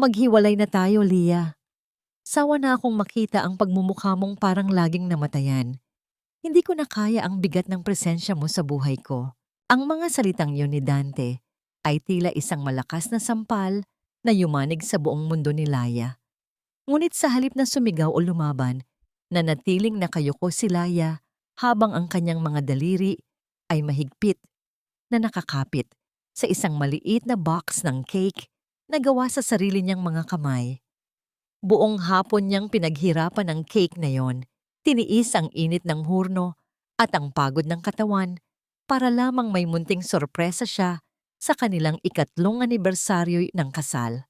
Maghiwalay na tayo, Leah. Sawa na akong makita ang pagmumukha mong parang laging namatayan. Hindi ko na kaya ang bigat ng presensya mo sa buhay ko. Ang mga salitang yun ni Dante ay tila isang malakas na sampal na yumanig sa buong mundo ni Laya. Ngunit sa halip na sumigaw o lumaban, nanatiling nakayuko si Laya habang ang kanyang mga daliri ay mahigpit na nakakapit sa isang maliit na box ng cake na gawa sa sarili niyang mga kamay. Buong hapon niyang pinaghirapan ang cake na yon, tiniis ang init ng hurno at ang pagod ng katawan para lamang may munting sorpresa siya sa kanilang 3 anibersaryo ng kasal.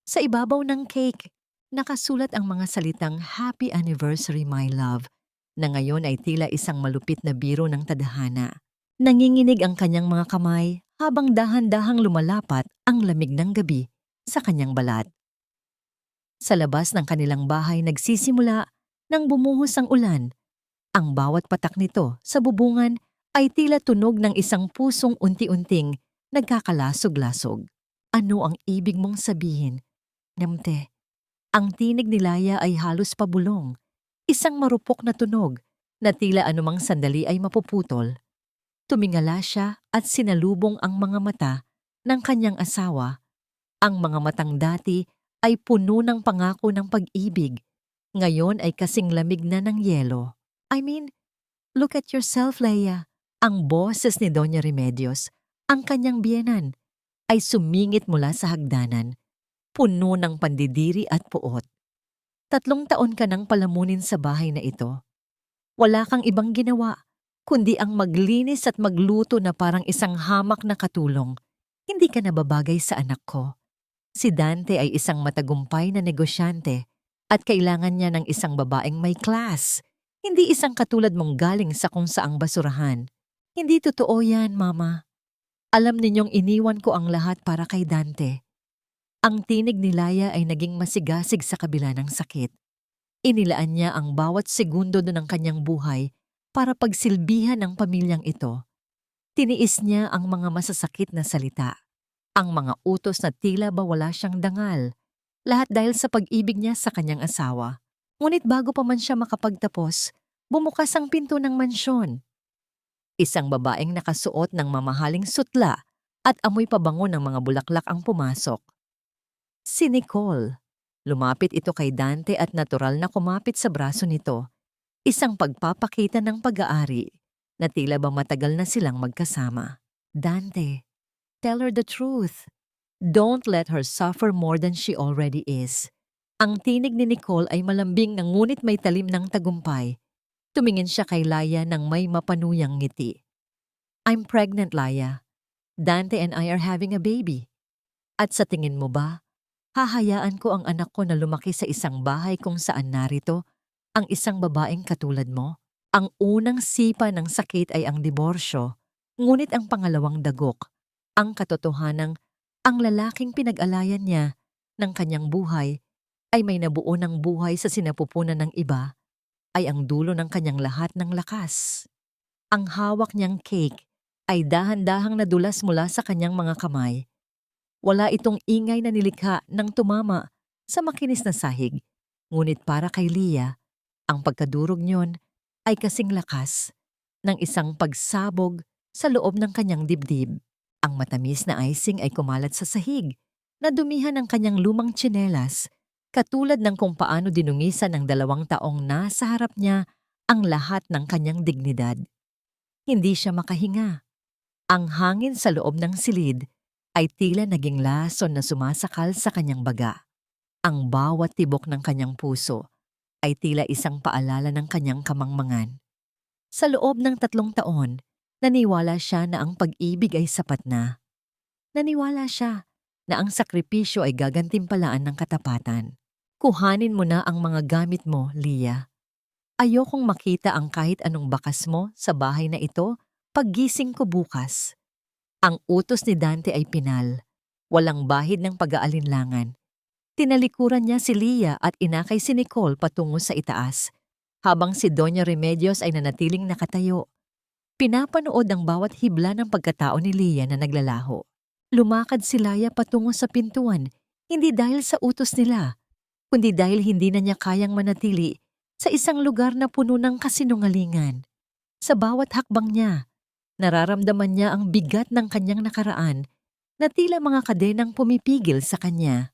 Sa ibabaw ng cake, nakasulat ang mga salitang Happy Anniversary, My Love, na ngayon ay tila isang malupit na biro ng tadhana. Nanginginig ang kanyang mga kamay habang dahan-dahang lumalapat ang lamig ng gabi sa kanyang balat. Sa labas ng kanilang bahay nagsisimula nang bumuhos ang ulan. Ang bawat patak nito sa bubungan ay tila tunog ng isang pusong unti-unting nagkakalasog-lasog. Ano ang ibig mong sabihin, Namte? Ang tinig ni Laya ay halos pabulong, isang marupok na tunog na tila anumang sandali ay mapuputol. Tumingala siya at sinalubong ang mga mata ng kanyang asawa. Ang mga matang dati ay puno ng pangako ng pag-ibig. Ngayon ay kasing lamig na ng yelo. Look at yourself, Leia. Ang boses ni Doña Remedios, ang kanyang biyenan, ay sumingit mula sa hagdanan, puno ng pandidiri at puot. 3 taon ka nang palamunin sa bahay na ito. Wala kang ibang ginawa, kundi ang maglinis at magluto na parang isang hamak na katulong. Hindi ka nababagay sa anak ko. Si Dante ay isang matagumpay na negosyante at kailangan niya ng isang babaeng may class, hindi isang katulad mong galing sa kung saang basurahan. Hindi totoo yan, Mama. Alam ninyong iniwan ko ang lahat para kay Dante. Ang tinig ni Laya ay naging masigasig sa kabila ng sakit. Inilaan niya ang bawat segundo ng kanyang buhay para pagsilbihan ang pamilyang ito. Tiniis niya ang mga masasakit na salita. Ang mga utos na tila ba wala siyang dangal, lahat dahil sa pag-ibig niya sa kanyang asawa. Ngunit bago pa man siya makapagtapos, bumukas ang pinto ng mansyon. Isang babaeng nakasuot ng mamahaling sutla at amoy pabango ng mga bulaklak ang pumasok. Si Nicole. Lumapit ito kay Dante at natural na kumapit sa braso nito. Isang pagpapakita ng pag-aari na tila ba matagal na silang magkasama. Dante, tell her the truth. Don't let her suffer more than she already is. Ang tinig ni Nicole ay malambing na ngunit may talim ng tagumpay. Tumingin siya kay Laya nang may mapanuyang ngiti. I'm pregnant, Laya. Dante and I are having a baby. At sa tingin mo ba, hahayaan ko ang anak ko na lumaki sa isang bahay kung saan narito ang isang babaeng katulad mo? Ang unang sipa ng sakit ay ang diborsyo, ngunit ang pangalawang dagok, ang katotohanang ang lalaking pinag-alayan niya ng kanyang buhay ay may nabuo ng buhay sa sinapupunan ng iba ay ang dulo ng kanyang lahat ng lakas. Ang hawak niyang cake ay dahan-dahang nadulas mula sa kanyang mga kamay. Wala itong ingay na nilikha ng tumama sa makinis na sahig, ngunit para kay Leah, ang pagkadurog niyon ay kasing lakas ng isang pagsabog sa loob ng kanyang dibdib. Ang matamis na icing ay kumalat sa sahig, nadumihan ng kanyang lumang tsinelas, katulad ng kung paano dinungisan ng 2 taong nasa harap niya ang lahat ng kanyang dignidad. Hindi siya makahinga. Ang hangin sa loob ng silid ay tila naging lason na sumasakal sa kanyang baga. Ang bawat tibok ng kanyang puso ay tila isang paalala ng kanyang kamangmangan. Sa loob ng 3 taon, naniwala siya na ang pag-ibig ay sapat na. Naniwala siya na ang sakripisyo ay gagantimpalaan ng katapatan. Kuhanin mo na ang mga gamit mo, Leah. Ayokong makita ang kahit anong bakas mo sa bahay na ito paggising ko bukas. Ang utos ni Dante ay pinal. Walang bahid ng pag-aalinlangan. Tinalikuran niya si Leah at inakay si Nicole patungo sa itaas, habang si Doña Remedios ay nanatiling nakatayo. Pinapanood ang bawat hibla ng pagkatao ni Leah na naglalaho. Lumakad si Laya patungo sa pintuan, Hindi dahil sa utos nila, kundi dahil hindi na niya kayang manatili sa isang lugar na puno ng kasinungalingan. Sa bawat hakbang niya, nararamdaman niya ang bigat ng kanyang nakaraan na tila mga kadenang pumipigil sa kanya.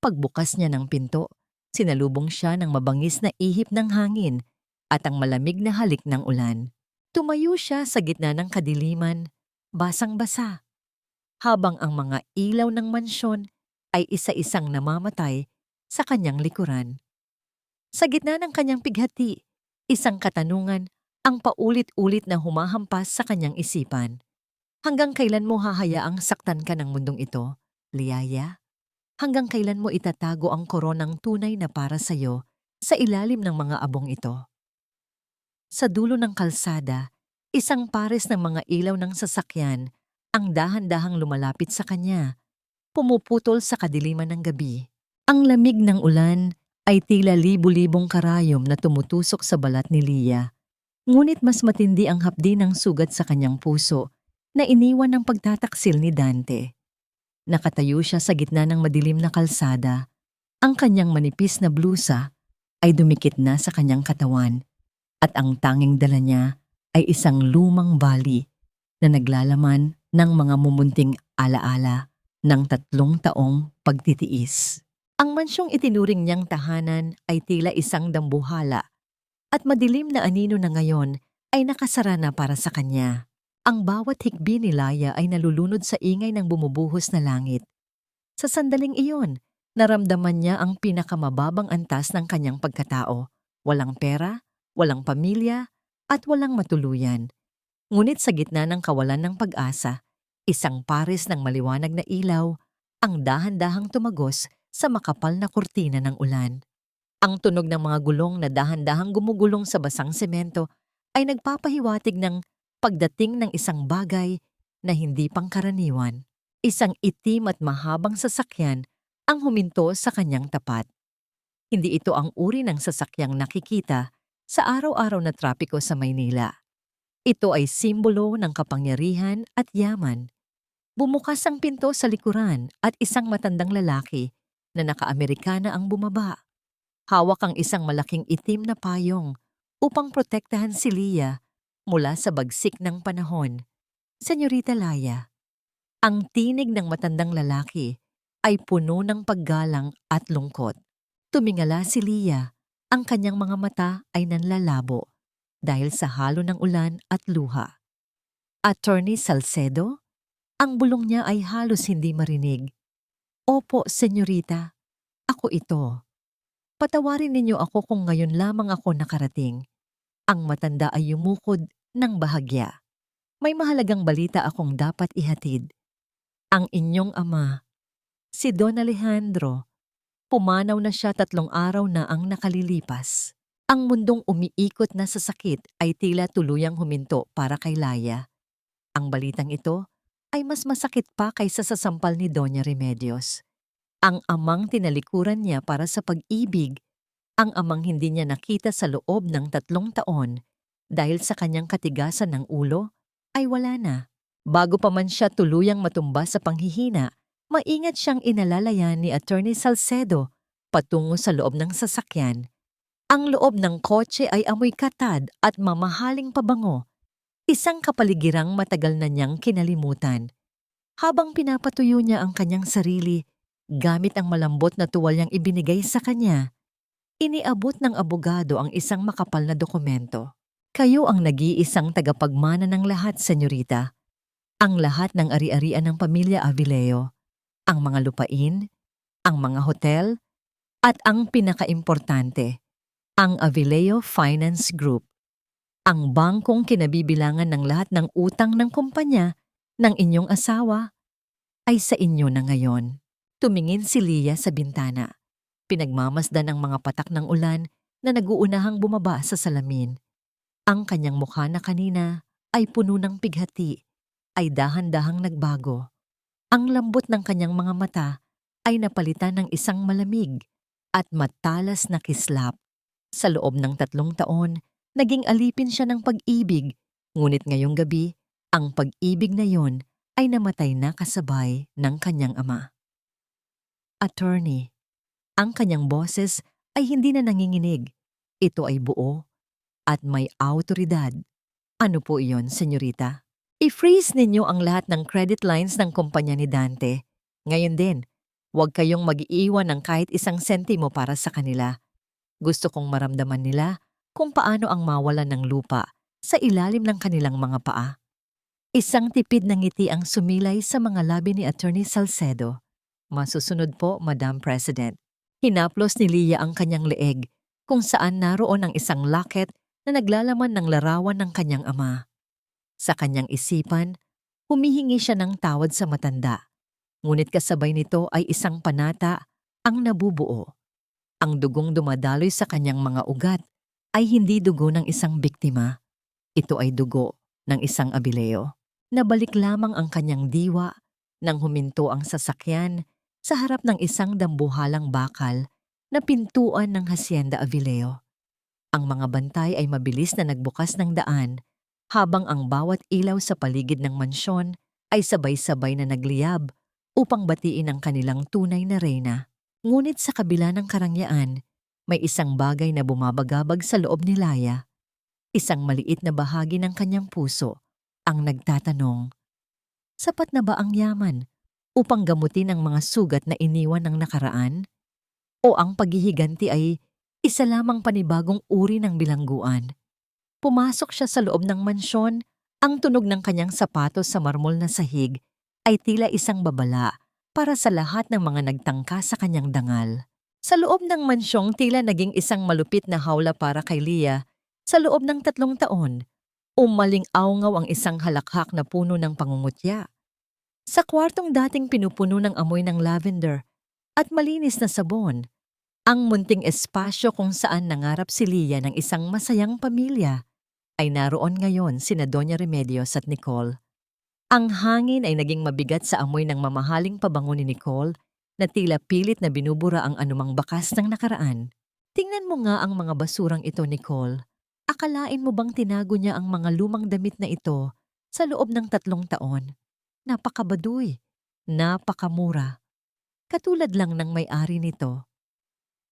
Pagbukas niya ng pinto, sinalubong siya ng mabangis na ihip ng hangin at ang malamig na halik ng ulan. Tumayo siya sa gitna ng kadiliman, basang-basa, habang ang mga ilaw ng mansyon ay isa-isang namamatay sa kanyang likuran. Sa gitna ng kanyang pighati, isang katanungan ang paulit-ulit na humahampas sa kanyang isipan. Hanggang kailan mo hahayaang saktan ka ng mundong ito, Liaya? Hanggang kailan mo itatago ang koronang tunay na para sa'yo sa ilalim ng mga abong ito? Sa dulo ng kalsada, isang pares ng mga ilaw ng sasakyan ang dahan-dahang lumalapit sa kanya, pumuputol sa kadiliman ng gabi. Ang lamig ng ulan ay tila libu-libong karayom na tumutusok sa balat ni Lia. Ngunit mas matindi ang hapdi ng sugat sa kanyang puso na iniwan ng pagtataksil ni Dante. Nakatayo siya sa gitna ng madilim na kalsada. Ang kanyang manipis na blusa ay dumikit na sa kanyang katawan at ang tanging dala niya ay isang lumang bali na naglalaman ng mga mumunting alaala ng 3 taong pagtitiis. Ang mansyong itinuring niyang tahanan ay tila isang dambuhala at madilim na anino na ngayon ay nakasara na para sa kanya. Ang bawat hikbi ni Laya ay nalulunod sa ingay ng bumubuhos na langit. Sa sandaling iyon, naramdaman niya ang pinakamababang antas ng kanyang pagkatao. Walang pera, walang pamilya, at walang matuluyan. Ngunit sa gitna ng kawalan ng pag-asa, isang pares ng maliwanag na ilaw ang dahan-dahang tumagos sa makapal na kurtina ng ulan. Ang tunog ng mga gulong na dahan-dahang gumugulong sa basang semento ay nagpapahiwatig ng pagdating ng isang bagay na hindi pangkaraniwan. Isang itim at mahabang sasakyan ang huminto sa kanyang tapat. Hindi ito ang uri ng sasakyang nakikita sa araw-araw na trapiko sa Maynila. Ito ay simbolo ng kapangyarihan at yaman. Bumukas ang pinto sa likuran at isang matandang lalaki na naka-Amerikana ang bumaba. Hawak ang isang malaking itim na payong upang protektahan si Lia mula sa bagsik ng panahon. Senyorita Laya, ang tinig ng matandang lalaki ay puno ng paggalang at lungkot. Tumingala si Lia. Ang kanyang mga mata ay nanlalabo dahil sa halo ng ulan at luha. Attorney Salcedo? Ang bulong niya ay halos hindi marinig. Opo, senyorita. Ako ito. Patawarin ninyo ako kung ngayon lamang ako nakarating. Ang matanda ay yumukod ng bahagya. May mahalagang balita akong dapat ihatid. Ang inyong ama, si Don Alejandro, pumanaw na siya 3 araw na ang nakalilipas. Ang mundong umiikot na sa sakit ay tila tuluyang huminto para kay Laya. Ang balitang ito ay mas masakit pa kaysa sa sampal ni Doña Remedios. Ang amang tinalikuran niya para sa pag-ibig, ang amang hindi niya nakita sa loob ng 3 taon dahil sa kanyang katigasan ng ulo, ay wala na. Bago pa man siya tuluyang matumba sa panghihina, maingat siyang inalalayan ni Attorney Salcedo patungo sa loob ng sasakyan. Ang loob ng kotse ay amoy katad at mamahaling pabango, isang kapaligirang matagal na niyang kinalimutan. Habang pinapatuyo niya ang kanyang sarili, gamit ang malambot na tuwalyang ibinigay sa kanya, iniabot ng abogado ang isang makapal na dokumento. Kayo ang nag-iisang tagapagmana ng lahat, senyorita. Ang lahat ng ari-arian ng pamilya Avileo, ang mga lupain, ang mga hotel, at ang pinakaimportante, ang Avileo Finance Group, ang bangkong kinabibilangan ng lahat ng utang ng kumpanya ng inyong asawa, ay sa inyo na ngayon. Tumingin si Lia sa bintana. Pinagmamasdan ang mga patak ng ulan na naguunahang bumaba sa salamin. Ang kanyang mukha na kanina ay puno ng pighati, ay dahan-dahang nagbago. Ang lambot ng kanyang mga mata ay napalitan ng isang malamig at matalas na kislap. Sa loob ng 3 taon, naging alipin siya ng pag-ibig, ngunit ngayong gabi, ang pag-ibig na yon ay namatay na kasabay ng kanyang ama. attorney. Ang kanyang boses ay hindi na nanginginig. Ito ay buo at may awtoridad. Ano po iyon, senyorita? I-freeze ninyo ang lahat ng credit lines ng kumpanya ni Dante. Ngayon din, huwag kayong mag-iiwan ng kahit isang sentimo para sa kanila. Gusto kong maramdaman nila kung paano ang mawalan ng lupa sa ilalim ng kanilang mga paa. Isang tipid na ngiti ang sumilay sa mga labi ni Attorney Salcedo. Masusunod po, Madam President. Hinaplos ni Leah ang kanyang leeg kung saan naroon ang isang locket na naglalaman ng larawan ng kanyang ama. Sa kanyang isipan, humihingi siya ng tawad sa matanda. Ngunit kasabay nito ay isang panata ang nabubuo. Ang dugong dumadaloy sa kanyang mga ugat ay hindi dugo ng isang biktima. Ito ay dugo ng isang abileo. Nabalik lamang ang kanyang diwa nang huminto ang sasakyan sa harap ng isang dambuhalang bakal na pintuan ng Hacienda Avileo. Ang mga bantay ay mabilis na nagbukas ng daan habang ang bawat ilaw sa paligid ng mansyon ay sabay-sabay na nagliyab upang batiin ang kanilang tunay na reyna. Ngunit sa kabila ng karangyaan, may isang bagay na bumabagabag sa loob ni Leah. Isang maliit na bahagi ng kanyang puso ang nagtatanong, sapat na ba ang yaman upang gamutin ang mga sugat na iniwan ng nakaraan? O ang paghihiganti ay isa lamang panibagong uri ng bilangguan? Pumasok siya sa loob ng mansyon, ang tunog ng kanyang sapatos sa marmol na sahig ay tila isang babala para sa lahat ng mga nagtangka sa kanyang dangal. Sa loob ng mansyong tila naging isang malupit na hawla para kay Leah. Sa loob ng 3 taon, umaling-awngaw ang isang halakhak na puno ng pangungutya. Sa kwartong dating pinupuno ng amoy ng lavender at malinis na sabon, ang munting espasyo kung saan nangarap si Leah ng isang masayang pamilya, ay naroon ngayon sina Doña Remedios at Nicole. Ang hangin ay naging mabigat sa amoy ng mamahaling pabango ni Nicole na tila pilit na binubura ang anumang bakas ng nakaraan. Tingnan mo nga ang mga basurang ito, Nicole. Akalain mo bang tinago niya ang mga lumang damit na ito sa loob ng 3 taon? Napakabaduy, napakamura. Katulad lang ng may-ari nito.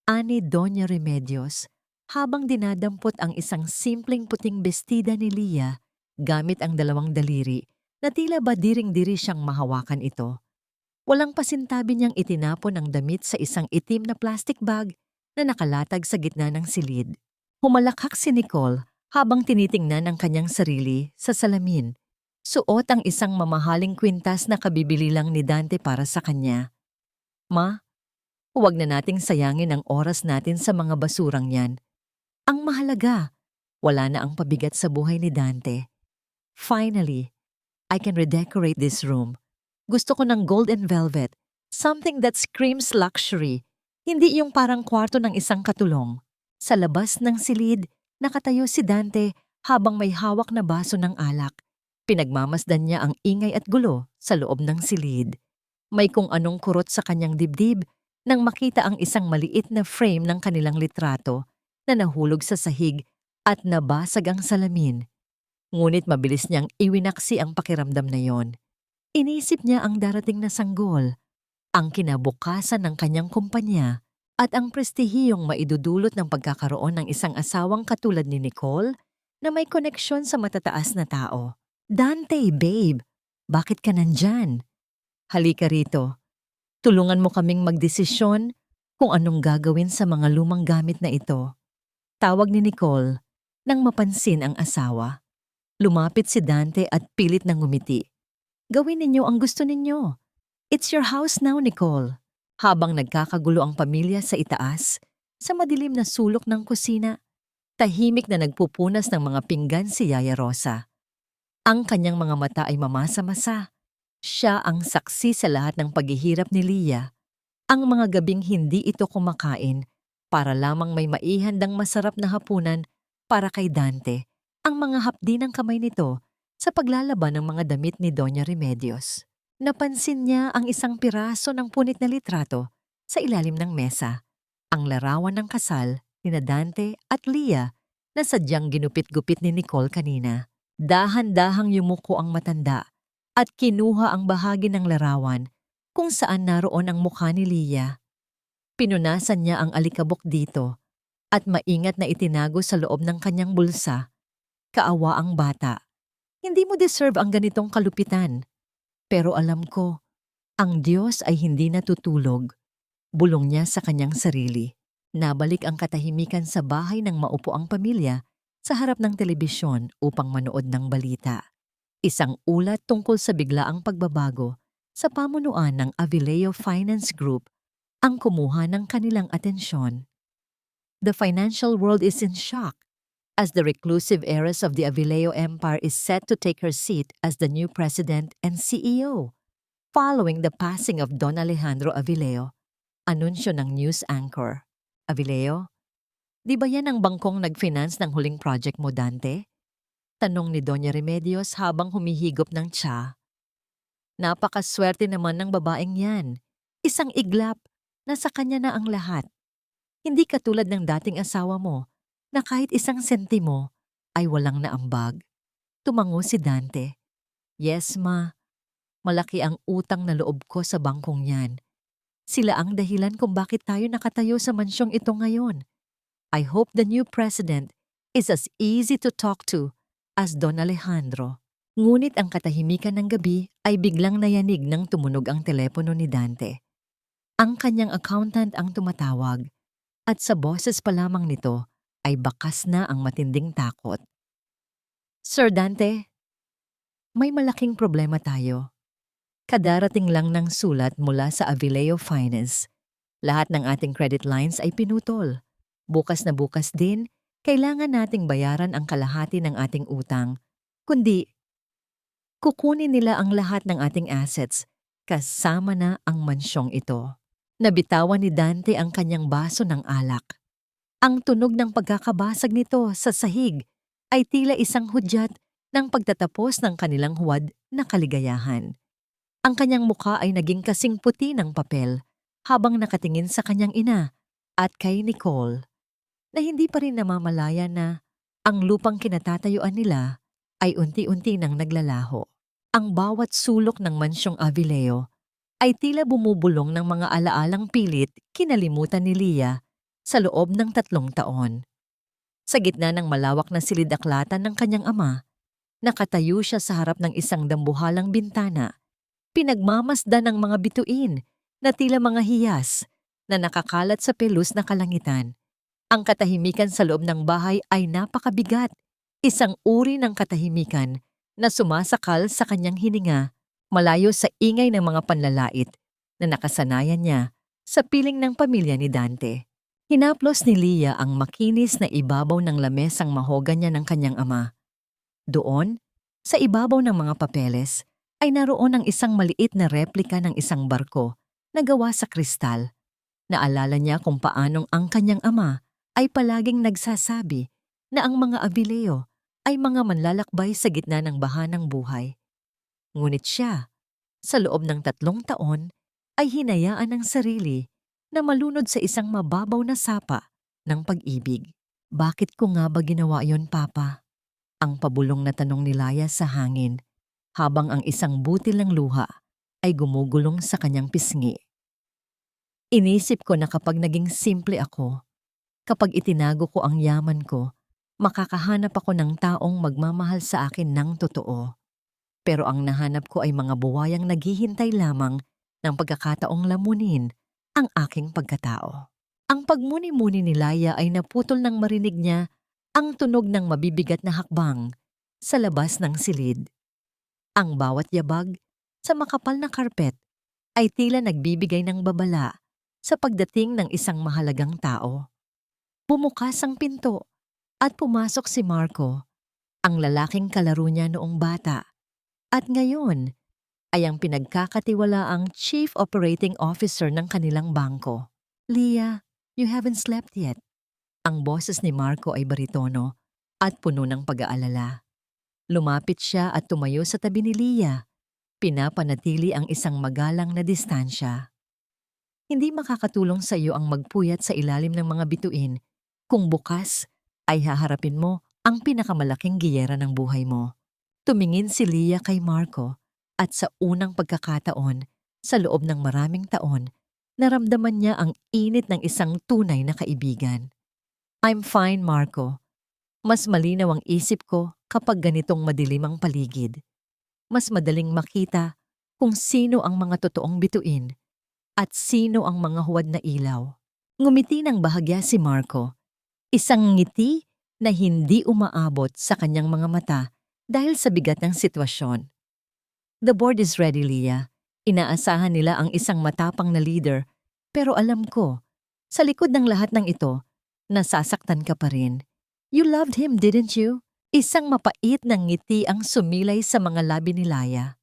Ani Doña Remedios, habang dinadampot ang isang simpleng puting bestida ni Leah gamit ang 2 daliri na tila ba diring-diri siyang mahawakan ito. Walang pasintabi niyang itinapon ang damit sa isang itim na plastic bag na nakalatag sa gitna ng silid. Humalakhak si Nicole habang tinitingnan ang kanyang sarili sa salamin. Suot ang isang mamahaling kwintas na kabibili lang ni Dante para sa kanya. Ma, huwag na nating sayangin ang oras natin sa mga basurang yan. Ang mahalaga, wala na ang pabigat sa buhay ni Dante. Finally, I can redecorate this room. Gusto ko ng gold and velvet, something that screams luxury, hindi yung parang kwarto ng isang katulong. Sa labas ng silid, nakatayo si Dante habang may hawak na baso ng alak. Pinagmamasdan niya ang ingay at gulo sa loob ng silid. May kung anong kurot sa kanyang dibdib nang makita ang isang maliit na frame ng kanilang litrato na nahulog sa sahig at nabasag ang salamin. Ngunit mabilis niyang iwinaksi ang pakiramdam na yon. Inisip niya ang darating na sanggol, ang kinabukasan ng kanyang kumpanya at ang prestihiyong maidudulot ng pagkakaroon ng isang asawang katulad ni Nicole na may koneksyon sa matataas na tao. Dante, babe, bakit ka nandyan? Halika rito. Tulungan mo kaming magdesisyon kung anong gagawin sa mga lumang gamit na ito. Tawag ni Nicole nang mapansin ang asawa. Lumapit si Dante at pilit na ngumiti. Gawin ninyo ang gusto ninyo. It's your house now, Nicole. Habang nagkakagulo ang pamilya sa itaas, sa madilim na sulok ng kusina, tahimik na nagpupunas ng mga pinggan si Yaya Rosa. Ang kanyang mga mata ay mamasa-masa. Siya ang saksi sa lahat ng paghihirap ni Leah. Ang mga gabing hindi ito kumakain para lamang may maihandang masarap na hapunan para kay Dante, ang mga hapdi ng kamay nito sa paglalaban ng mga damit ni Doña Remedios. Napansin niya ang isang piraso ng punit na litrato sa ilalim ng mesa, ang larawan ng kasal ni Dante at Leah na sadyang ginupit-gupit ni Nicole kanina. Dahan-dahang yumuko ang matanda at kinuha ang bahagi ng larawan kung saan naroon ang mukha ni Leah. Pinunasan niya ang alikabok dito at maingat na itinago sa loob ng kanyang bulsa. Kaawa ang bata. Hindi mo deserve ang ganitong kalupitan. Pero alam ko, ang Diyos ay hindi natutulog. Bulong niya sa kanyang sarili. Nabalik ang katahimikan sa bahay ng maupo ang pamilya sa harap ng telebisyon upang manood ng balita. Isang ulat tungkol sa biglaang pagbabago sa pamunuan ng Avileo Finance Group ang kumuha ng kanilang atensyon. The financial world is in shock as the reclusive heiress of the Avileo Empire is set to take her seat as the new president and CEO following the passing of Don Alejandro Avileo. Anunsyo ng news anchor. Avileo, di ba yan ang bangkong nag-finance ng huling project mo, Dante? Tanong ni Doña Remedios habang humihigop ng tsa. Napakaswerte naman ng babaeng yan. Isang iglap na sa kanya na ang lahat. Hindi katulad ng dating asawa mo na kahit isang sentimo ay walang naambag. Tumango si Dante. Yes, ma. Malaki ang utang na loob ko sa bangkong yan. Sila ang dahilan kung bakit tayo nakatayo sa mansyong ito ngayon. I hope the new president is as easy to talk to as Don Alejandro. Ngunit ang katahimikan ng gabi ay biglang nayanig nang tumunog ang telepono ni Dante. Ang kanyang accountant ang tumatawag at sa boses pa lamang nito ay bakas na ang matinding takot. Sir Dante, may malaking problema tayo. Kadarating lang ng sulat mula sa Avileo Finance. Lahat ng ating credit lines ay pinutol. Bukas na bukas din, kailangan nating bayaran ang kalahati ng ating utang. Kundi, kukunin nila ang lahat ng ating assets, kasama na ang mansyong ito. Nabitawan ni Dante ang kanyang baso ng alak. Ang tunog ng pagkakabasag nito sa sahig ay tila isang hudyat ng pagtatapos ng kanilang huwad na kaligayahan. Ang kanyang mukha ay naging kasing puti ng papel habang nakatingin sa kanyang ina at kay Nicole, na hindi pa rin namamalaya na ang lupang kinatatayuan nila ay unti-unti nang naglalaho. Ang bawat sulok ng mansyong Avileo ay tila bumubulong ng mga alaalang pilit kinalimutan ni Leah sa loob ng 3 taon. Sa gitna ng malawak na silid-aklatan ng kanyang ama, nakatayo siya sa harap ng isang dambuhalang bintana, pinagmamasdan ng mga bituin na tila mga hiyas na nakakalat sa pelus na kalangitan. Ang katahimikan sa loob ng bahay ay napakabigat, isang uri ng katahimikan na sumasakal sa kanyang hininga, malayo sa ingay ng mga panlalait na nakasanayan niya sa piling ng pamilya ni Dante. Hinaplos ni Leah ang makinis na ibabaw ng lamesang mahoganyan ng kanyang ama. Doon, sa ibabaw ng mga papeles, ay naroon ang isang maliit na replika ng isang barko na gawa sa kristal. Naalala niya kung paanong ang kanyang ama ay palaging nagsasabi na ang mga Avileo ay mga manlalakbay sa gitna ng baha ng buhay. Ngunit siya, sa loob ng 3 taon, ay hinayaan ng sarili na malunod sa isang mababaw na sapa ng pag-ibig. Bakit ko nga ba ginawa yon, Papa? Ang pabulong na tanong ni Leah sa hangin, habang ang isang butil ng luha ay gumugulong sa kanyang pisngi. Inisip ko na kapag naging simple ako, kapag itinago ko ang yaman ko, makakahanap ako ng taong magmamahal sa akin ng totoo. Pero ang nahanap ko ay mga buwayang naghihintay lamang ng pagkakataong lamunin ang aking pagkatao. Ang pagmuni-muni ni Leah ay naputol nang marinig niya ang tunog ng mabibigat na hakbang sa labas ng silid. Ang bawat yabag sa makapal na karpet ay tila nagbibigay ng babala sa pagdating ng isang mahalagang tao. Bumukas ang pinto at pumasok si Marco, ang lalaking kalaro niya noong bata, at ngayon ay ang pinagkakatiwalaang Chief Operating Officer ng kanilang bangko. Leah, you haven't slept yet. Ang boses ni Marco ay baritono at puno ng pag-aalala. Lumapit siya at tumayo sa tabi ni Leah, pinapanatili ang isang magalang na distansya. Hindi makakatulong sa iyo ang magpuyat sa ilalim ng mga bituin kung bukas ay haharapin mo ang pinakamalaking giyera ng buhay mo. Tumingin si Leah kay Marco at sa unang pagkakataon, Sa loob ng maraming taon, naramdaman niya ang init ng isang tunay na kaibigan. I'm fine, Marco. Mas malinaw ang isip ko kapag ganitong madilim ang paligid. Mas madaling makita kung sino ang mga totoong bituin at sino ang mga huwad na ilaw. Ngumiti ng bahagya si Marco. Isang ngiti na hindi umaabot sa kanyang mga mata dahil sa bigat ng sitwasyon. The board is ready, Leah. Inaasahan nila ang isang matapang na leader, pero alam ko, sa likod ng lahat ng ito, nasasaktan ka pa rin. You loved him, didn't you? Isang mapait na ngiti ang sumilay sa mga labi ni Laya.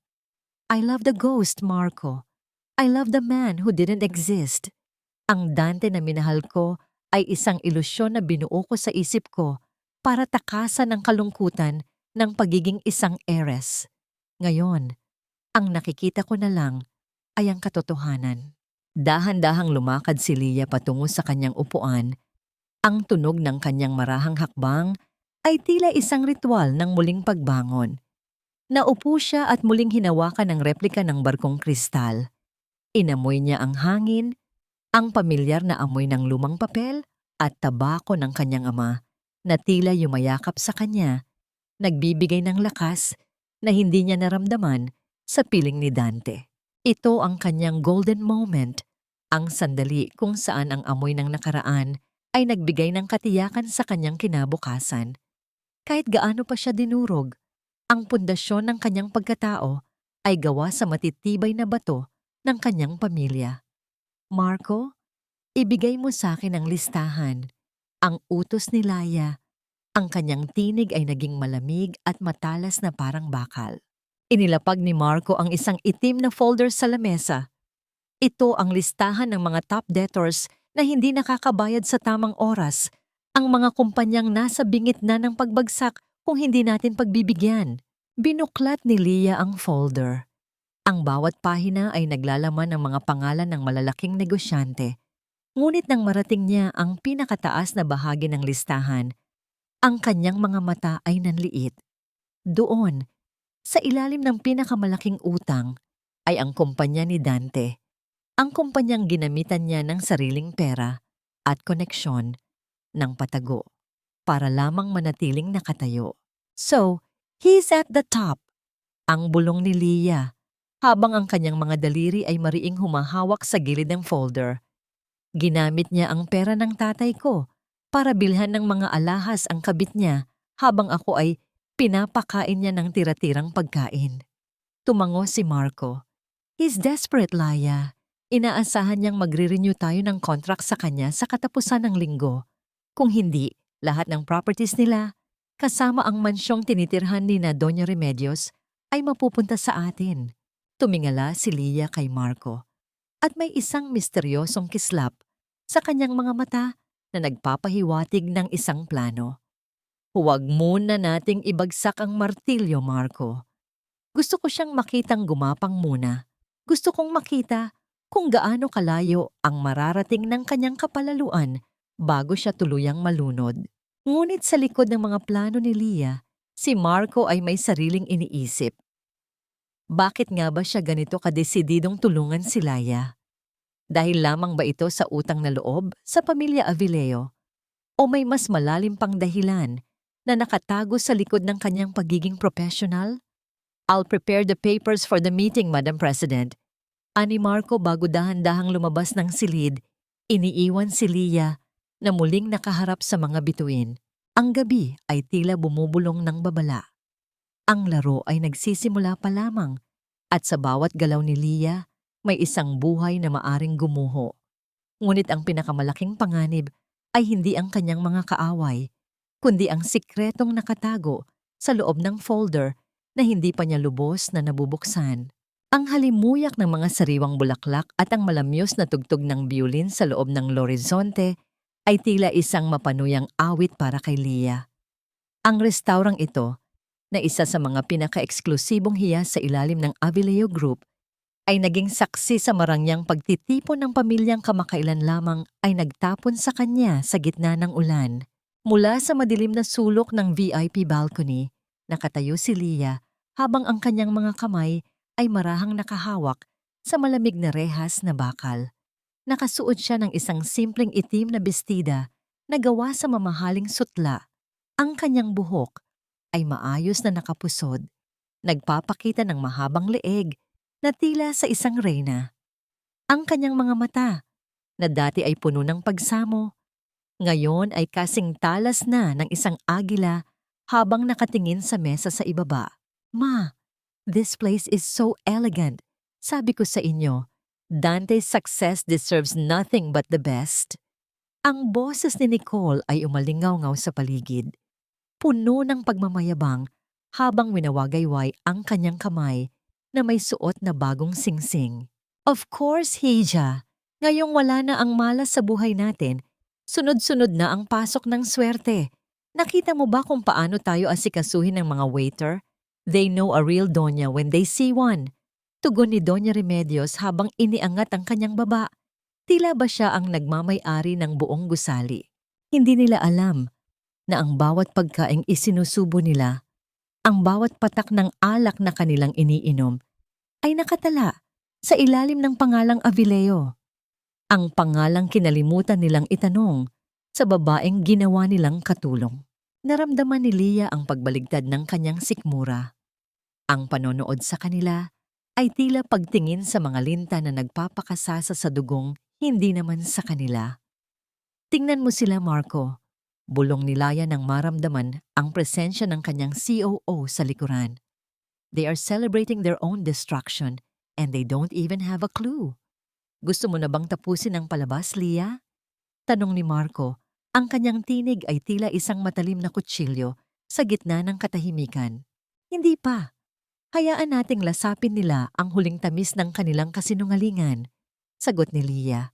I love the ghost, Marco. I love the man who didn't exist. Ang Dante na minahal ko ay isang ilusyon na binuo ko sa isip ko para takasan ang kalungkutan ng pagiging isang heiress. Ngayon, ang nakikita ko na lang ay ang katotohanan. Dahan-dahang lumakad si Leah patungo sa kanyang upuan. Ang tunog ng kanyang marahang hakbang ay tila isang ritual ng muling pagbangon. Naupo siya at muling hinawakan ang replika ng barkong kristal. Inamoy niya ang hangin, ang pamilyar na amoy ng lumang papel at tabako ng kanyang ama na tila yumayakap sa kanya, nagbibigay ng lakas na hindi niya naramdaman sa piling ni Dante. Ito ang kanyang golden moment, ang sandali kung saan ang amoy ng nakaraan ay nagbigay ng katiyakan sa kanyang kinabukasan. Kahit gaano pa siya dinurog, ang pundasyon ng kanyang pagkatao ay gawa sa matitibay na bato ng kanyang pamilya. Marco, ibigay mo sa akin ang listahan. Ang utos ni Laya. Ang kanyang tinig ay naging malamig at matalas na parang bakal. Inilapag ni Marco ang isang itim na folder sa lamesa. Ito ang listahan ng mga top debtors na hindi nakakabayad sa tamang oras, ang mga kumpanyang nasa bingit na ng pagbagsak kung hindi natin pagbibigyan. Binuklat ni Leah ang folder. Ang bawat pahina ay naglalaman ng mga pangalan ng malalaking negosyante. Ngunit nang marating niya ang pinakataas na bahagi ng listahan, ang kanyang mga mata ay nanliit. Doon, sa ilalim ng pinakamalaking utang, ay ang kumpanya ni Dante. Ang kumpanyang ginamitan niya ng sariling pera at koneksyon ng patago para lamang manatiling nakatayo. So, he's at the top. Ang bulong ni Leah, habang ang kanyang mga daliri ay mariing humahawak sa gilid ng folder. Ginamit niya ang pera ng tatay ko para bilhan ng mga alahas ang kabit niya habang ako ay pinapakain niya ng tira-tirang pagkain. Tumango si Marco. He's desperate, Laya. Inaasahan niyang magre-renew tayo ng contract sa kanya sa katapusan ng linggo. Kung hindi, lahat ng properties nila, kasama ang mansyong tinitirhan ni na Doña Remedios, ay mapupunta sa atin. Tumingala si Leah kay Marco at may isang misteryosong kislap sa kanyang mga mata na nagpapahiwatig ng isang plano. Huwag muna nating ibagsak ang martilyo, Marco. Gusto ko siyang makitang gumapang muna. Gusto kong makita kung gaano kalayo ang mararating ng kanyang kapalaluan bago siya tuluyang malunod. Ngunit sa likod ng mga plano ni Leah, si Marco ay may sariling iniisip. Bakit nga ba siya ganito kadesididong tulungan si Laya? Dahil lamang ba ito sa utang na loob sa pamilya Avileo? O may mas malalim pang dahilan na nakatago sa likod ng kanyang pagiging professional? I'll prepare the papers for the meeting, Madam President. Ani Marco bago dahan-dahang lumabas ng silid, iniiwan si Leah na muling nakaharap sa mga bituin. Ang gabi ay tila bumubulong ng babala. Ang laro ay nagsisimula pa lamang at sa bawat galaw ni Leah may isang buhay na maaring gumuho. Ngunit ang pinakamalaking panganib ay hindi ang kanyang mga kaaway, kundi ang sikretong nakatago sa loob ng folder na hindi pa niya lubos na nabubuksan. Ang halimuyak ng mga sariwang bulaklak at ang malamyos na tugtog ng biolin sa loob ng Lorizonte ay tila isang mapanuyang awit para kay Leah. Ang restaurang ito, na isa sa mga pinaka-eksklusibong hiyas sa ilalim ng Avileo Group, ay naging saksi sa marangyang pagtitipon ng pamilyang kamakailan lamang ay nagtapon sa kanya sa gitna ng ulan. Mula sa madilim na sulok ng VIP balcony, nakatayo si Leah habang ang kanyang mga kamay ay marahang nakahawak sa malamig na rehas na bakal. Nakasuot siya ng isang simpleng itim na bestida na gawa sa mamahaling sutla. Ang kanyang buhok ay maayos na nakapusod, nagpapakita ng mahabang leeg na tila sa isang reyna. Ang kanyang mga mata, na dati ay puno ng pagsamo, ngayon ay kasing talas na ng isang agila habang nakatingin sa mesa sa ibaba. Ma, this place is so elegant. Sabi ko sa inyo, Dante's success deserves nothing but the best. Ang boses ni Nicole ay umalingaw-ngaw sa paligid, puno ng pagmamayabang habang winawagayway ang kanyang kamay na may suot na bagong singsing. Of course, Hija, ngayong wala na ang malas sa buhay natin, sunod-sunod na ang pasok ng swerte. Nakita mo ba kung paano tayo asikasuhin ng mga waiter? They know a real donya when they see one. Tugon ni Doña Remedios habang iniangat ang kanyang baba. Tila ba siya ang nagmamay-ari ng buong gusali? Hindi nila alam na ang bawat pagkaing isinusubo nila, ang bawat patak ng alak na kanilang iniinom, ay nakatala sa ilalim ng pangalang Avileo. Ang pangalang kinalimutan nilang itanong sa babaeng ginawa nilang katulong. Naramdaman ni Lia ang pagbaligtad ng kanyang sikmura. Ang panonood sa kanila ay tila pagtingin sa mga linta na nagpapakasasa sa dugong, hindi naman sa kanila. Tingnan mo sila, Marco. Bulong ni Lia nang maramdaman ang presensya ng kanyang COO sa likuran. They are celebrating their own destruction and they don't even have a clue. Gusto mo na bang tapusin ang palabas, Lia? Tanong ni Marco. Ang kanyang tinig ay tila isang matalim na kutsilyo sa gitna ng katahimikan. Hindi pa. Hayaan nating lasapin nila ang huling tamis ng kanilang kasinungalingan. Sagot ni Lia.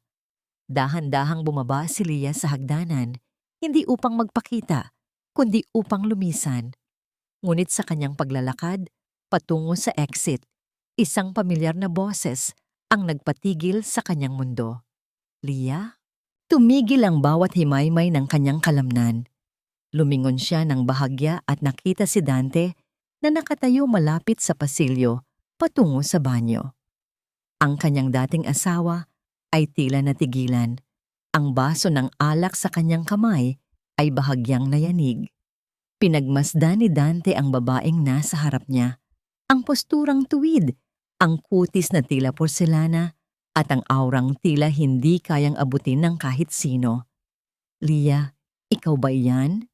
Dahan-dahang bumaba si Lia sa hagdanan, hindi upang magpakita, kundi upang lumisan. Ngunit sa kanyang paglalakad, patungo sa exit, isang pamilyar na boses ang nagpatigil sa kanyang mundo. Lia? Tumigil ang bawat himaymay ng kanyang kalamnan. Lumingon siya ng bahagya at nakita si Dante na nakatayo malapit sa pasilyo patungo sa banyo. Ang kanyang dating asawa ay tila natigilan. Ang baso ng alak sa kanyang kamay ay bahagyang nayanig. Pinagmasdan ni Dante ang babaeng nasa harap niya. Ang posturang tuwid, ang kutis na tila porselana, at ang aurang tila hindi kayang abutin ng kahit sino. Lia, ikaw ba iyan?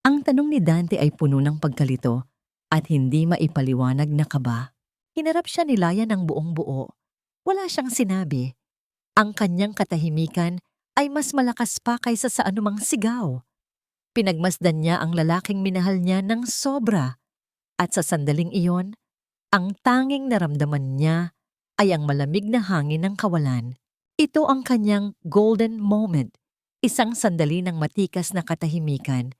Ang tanong ni Dante ay puno ng pagkalito at hindi maipaliwanag na kaba. Hinarap siya ni Lia ng buong buo. Wala siyang sinabi. Ang kanyang katahimikan ay mas malakas pa kaysa sa anumang sigaw. Pinagmasdan niya ang lalaking minahal niya ng sobra. At sa sandaling iyon, ang tanging naramdaman niya ay ang malamig na hangin ng kawalan. Ito ang kanyang golden moment, isang sandali ng matikas na katahimikan.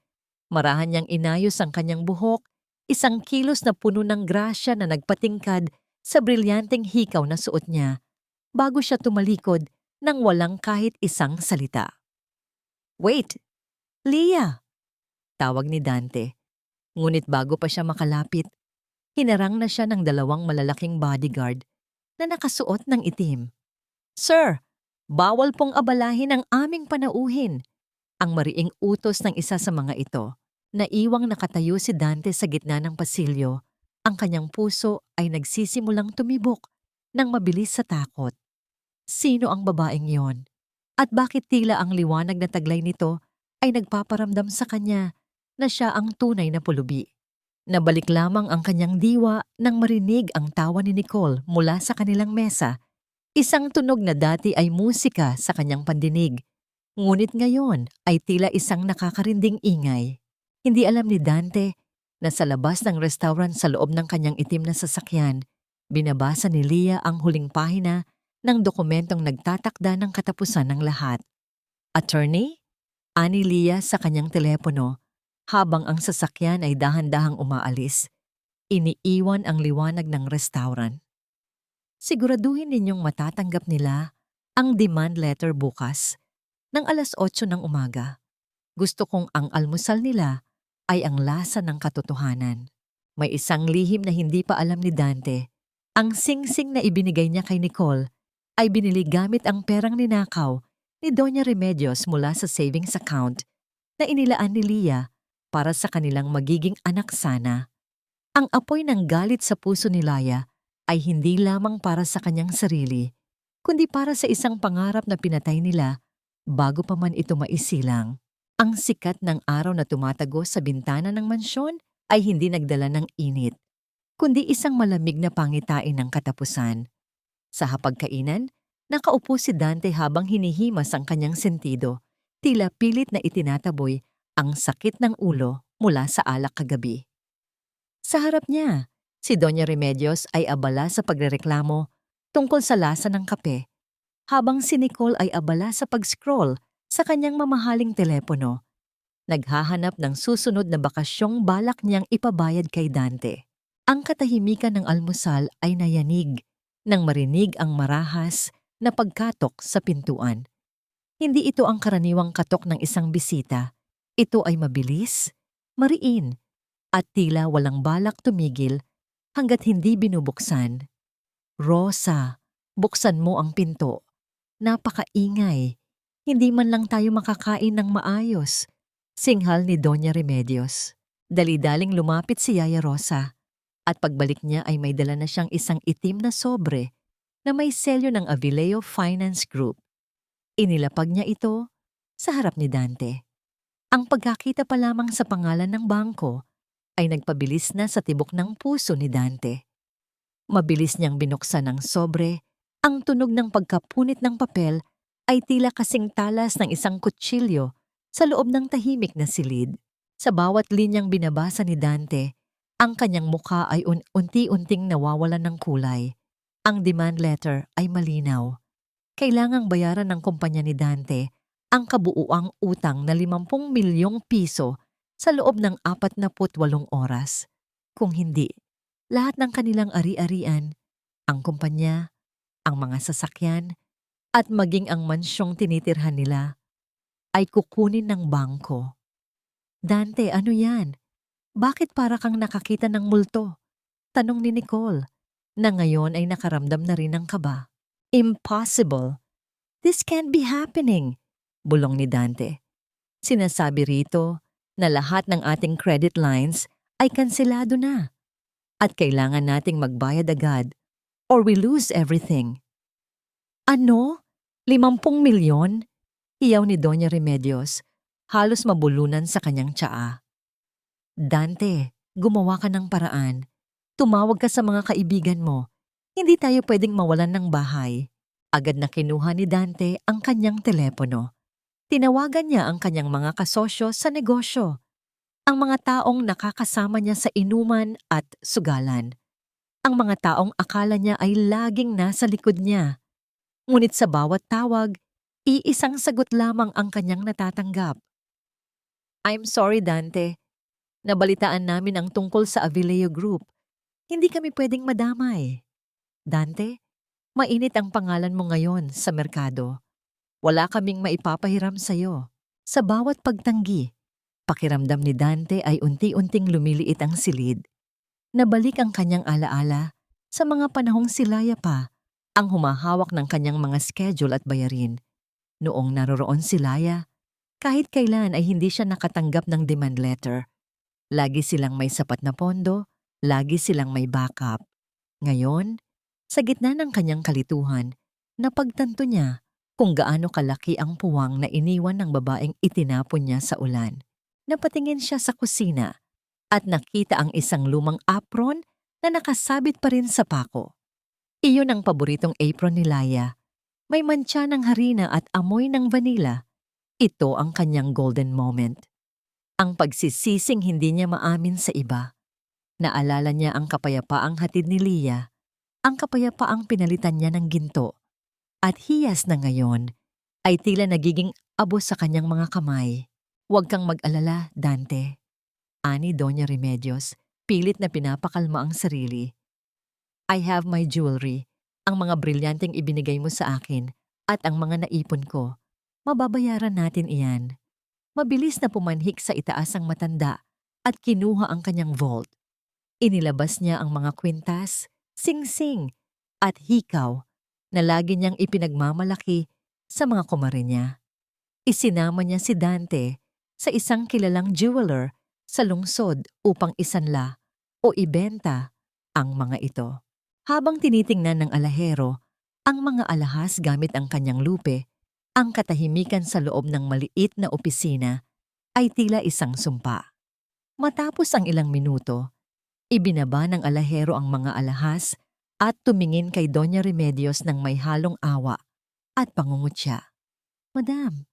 Marahan niyang inayos ang kanyang buhok, isang kilos na puno ng grasya na nagpatingkad sa brilyanteng hikaw na suot niya, bago siya tumalikod nang walang kahit isang salita. Wait! Lia! Tawag ni Dante. Ngunit bago pa siya makalapit, hinarang na siya ng dalawang malalaking bodyguard na nakasuot ng itim. Sir, bawal pong abalahin ang aming panauhin. Ang mariing utos ng isa sa mga ito. Naiwang nakatayo si Dante sa gitna ng pasilyo. Ang kanyang puso ay nagsisimulang tumibok ng mabilis sa takot. Sino ang babaeng yon? At bakit tila ang liwanag na taglay nito ay nagpaparamdam sa kanya na siya ang tunay na pulubi? Nabalik lamang ang kanyang diwa nang marinig ang tawa ni Nicole mula sa kanilang mesa. Isang tunog na dati ay musika sa kanyang pandinig. Ngunit ngayon ay tila isang nakakarinding ingay. Hindi alam ni Dante na sa labas ng restaurant sa loob ng kanyang itim na sasakyan, binabasa ni Lia ang huling pahina ng dokumentong nagtatakda ng katapusan ng lahat. Attorney? Ani Lia sa kanyang telepono habang ang sasakyan ay dahan-dahang umaalis. Iniiwan ang liwanag ng restaurant. Siguraduhin ninyong matatanggap nila ang demand letter bukas ng 8:00 ng umaga. Gusto kong ang almusal nila ay ang lasa ng katotohanan. May isang lihim na hindi pa alam ni Dante. Ang singsing na ibinigay niya kay Nicole ay binili gamit ang perang ninakaw ni Doña Remedios mula sa savings account na inilaan ni Leah para sa kanilang magiging anak sana. Ang apoy ng galit sa puso ni Laya ay hindi lamang para sa kanyang sarili, kundi para sa isang pangarap na pinatay nila bago pa man ito maisilang. Ang sikat ng araw na tumatagos sa bintana ng mansyon ay hindi nagdala ng init, kundi isang malamig na pangitain ng katapusan. Sa hapagkainan, nakaupo si Dante habang hinihimas ang kanyang sentido, tila pilit na itinataboy ang sakit ng ulo mula sa alak kagabi. Sa harap niya, si Doña Remedios ay abala sa pagrereklamo tungkol sa lasa ng kape, habang si Nicole ay abala sa pag-scroll sa kanyang mamahaling telepono, naghahanap ng susunod na bakasyong balak niyang ipabayad kay Dante. Ang katahimikan ng almusal ay nayanig nang marinig ang marahas na pagkatok sa pintuan. Hindi ito ang karaniwang katok ng isang bisita. Ito ay mabilis, mariin, at tila walang balak tumigil hanggat hindi binubuksan. "Rosa, buksan mo ang pinto. Napakaingay. Hindi man lang tayo makakain ng maayos," singhal ni Doña Remedios. Dali-daling lumapit si Yaya Rosa at pagbalik niya ay may dala na siyang isang itim na sobre na may selyo ng Avileo Finance Group. Inilapag niya ito sa harap ni Dante. Ang pagkakita pa lamang sa pangalan ng bangko ay nagpabilis na sa tibok ng puso ni Dante. Mabilis niyang binuksan ang sobre, ang tunog ng pagkapunit ng papel ay tila kasing talas ng isang kutsilyo sa loob ng tahimik na silid. Sa bawat linyang binabasa ni Dante, ang kanyang mukha ay unti-unting nawawalan ng kulay. Ang demand letter ay malinaw. Kailangang bayaran ng kumpanya ni Dante ang kabuuang utang na 50 milyong piso sa loob ng 48 oras. Kung hindi, lahat ng kanilang ari-arian, ang kumpanya, ang mga sasakyan, at maging ang mansyong tinitirhan nila, ay kukunin ng bangko. "Dante, ano yan? Bakit para kang nakakita ng multo?" tanong ni Nicole, na ngayon ay nakaramdam na rin ng kaba. "Impossible. This can't be happening," bulong ni Dante. "Sinasabi rito na lahat ng ating credit lines ay kanselado na at kailangan nating magbayad agad or we lose everything." "Ano? 50 milyon?" Iyaw ni Doña Remedios, halos mabulunan sa kanyang tsaa. "Dante, gumawa ka ng paraan. Tumawag ka sa mga kaibigan mo. Hindi tayo pwedeng mawalan ng bahay." Agad na kinuha ni Dante ang kanyang telepono. Tinawagan niya ang kanyang mga kasosyo sa negosyo, ang mga taong nakakasama niya sa inuman at sugalan. Ang mga taong akala niya ay laging nasa likod niya. Ngunit sa bawat tawag, iisang sagot lamang ang kanyang natatanggap. "I'm sorry, Dante. Nabalitaan namin ang tungkol sa Avileo Group. Hindi kami pwedeng madamay. Dante, mainit ang pangalan mo ngayon sa merkado. Wala kaming maipapahiram sa'yo." Sa bawat pagtanggi, pakiramdam ni Dante ay unti-unting lumiliit ang silid. Nabalik ang kanyang alaala sa mga panahong si Laya pa ang humahawak ng kanyang mga schedule at bayarin. Noong naroroon si Laya, kahit kailan ay hindi siya nakatanggap ng demand letter. Lagi silang may sapat na pondo, lagi silang may backup. Ngayon, sa gitna ng kanyang kalituhan, napagtanto niya kung gaano kalaki ang puwang na iniwan ng babaeng itinapon niya sa ulan. Napatingin siya sa kusina at nakita ang isang lumang apron na nakasabit pa rin sa pako. Iyon ang paboritong apron ni Laya. May mantsa ng harina at amoy ng vanilla. Ito ang kanyang golden moment. Ang pagsisising hindi niya maamin sa iba. Naalala niya ang kapayapaang hatid ni Leah, ang kapayapaang pinalitan niya ng ginto. At hiyas na ngayon ay tila nagiging abo sa kanyang mga kamay. "Huwag kang mag-alala, Dante," ani Doña Remedios, pilit na pinapakalma ang sarili. "I have my jewelry, ang mga brilyanteng ibinigay mo sa akin, at ang mga naipon ko. Mababayaran natin iyan." Mabilis na pumanhik sa itaas ang matanda at kinuha ang kanyang vault. Inilabas niya ang mga kwintas, singsing, at hikaw na lagi niyang ipinagmamalaki sa mga kumare niya. Isinama niya si Dante sa isang kilalang jeweler sa lungsod upang isanla o ibenta ang mga ito. Habang tinitingnan ng alahero ang mga alahas gamit ang kanyang lupe, ang katahimikan sa loob ng maliit na opisina ay tila isang sumpa. Matapos ang ilang minuto, ibinaba ng alahero ang mga alahas at tumingin kay Doña Remedios ng may halong awa at pangungutya. "Madam,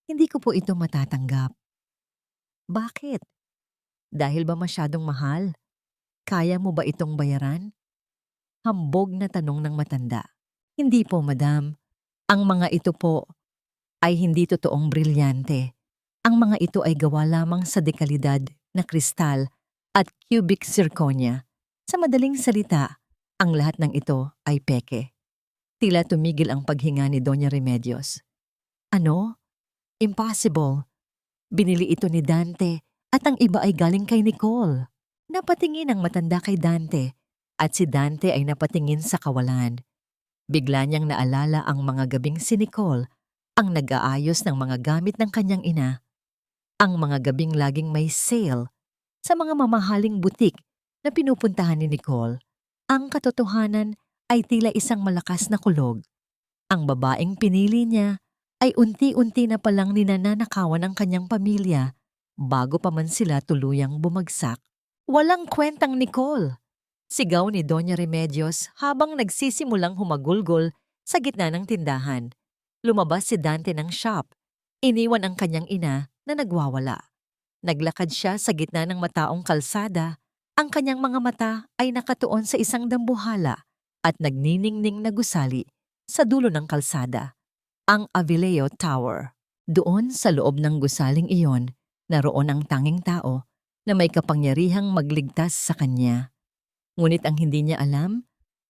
hindi ko po ito matatanggap." "Bakit? Dahil ba masyadong mahal? Kaya mo ba itong bayaran?" Hambog na tanong ng matanda. "Hindi po, madam. Ang mga ito po ay hindi totoong brilyante. Ang mga ito ay gawa lamang sa dekalidad na kristal at cubic zirconia. Sa madaling salita, ang lahat ng ito ay peke." Tila tumigil ang paghinga ni Doña Remedios. "Ano? Impossible. Binili ito ni Dante at ang iba ay galing kay Nicole." Napatingin ang matanda kay Dante at si Dante ay napatingin sa kawalan. Bigla niyang naalala ang mga gabing si Nicole ang nag-aayos ng mga gamit ng kanyang ina. Ang mga gabing laging may sale sa mga mamahaling butik na pinupuntahan ni Nicole. Ang katotohanan ay tila isang malakas na kulog. Ang babaeng pinili niya ay unti-unti na palang ninanakawan ng kanyang pamilya bago pa man sila tuluyang bumagsak. "Walang kwentang Nicole!" Sigaw ni Doña Remedios habang nagsisimulang humagulgol sa gitna ng tindahan. Lumabas si Dante ng shop. Iniwan ang kanyang ina na nagwawala. Naglakad siya sa gitna ng mataong kalsada. Ang kanyang mga mata ay nakatuon sa isang dambuhala at nagniningning na gusali sa dulo ng kalsada. Ang Avileo Tower. Doon sa loob ng gusaling iyon, naroon ang tanging tao na may kapangyarihang magligtas sa kanya. Ngunit ang hindi niya alam,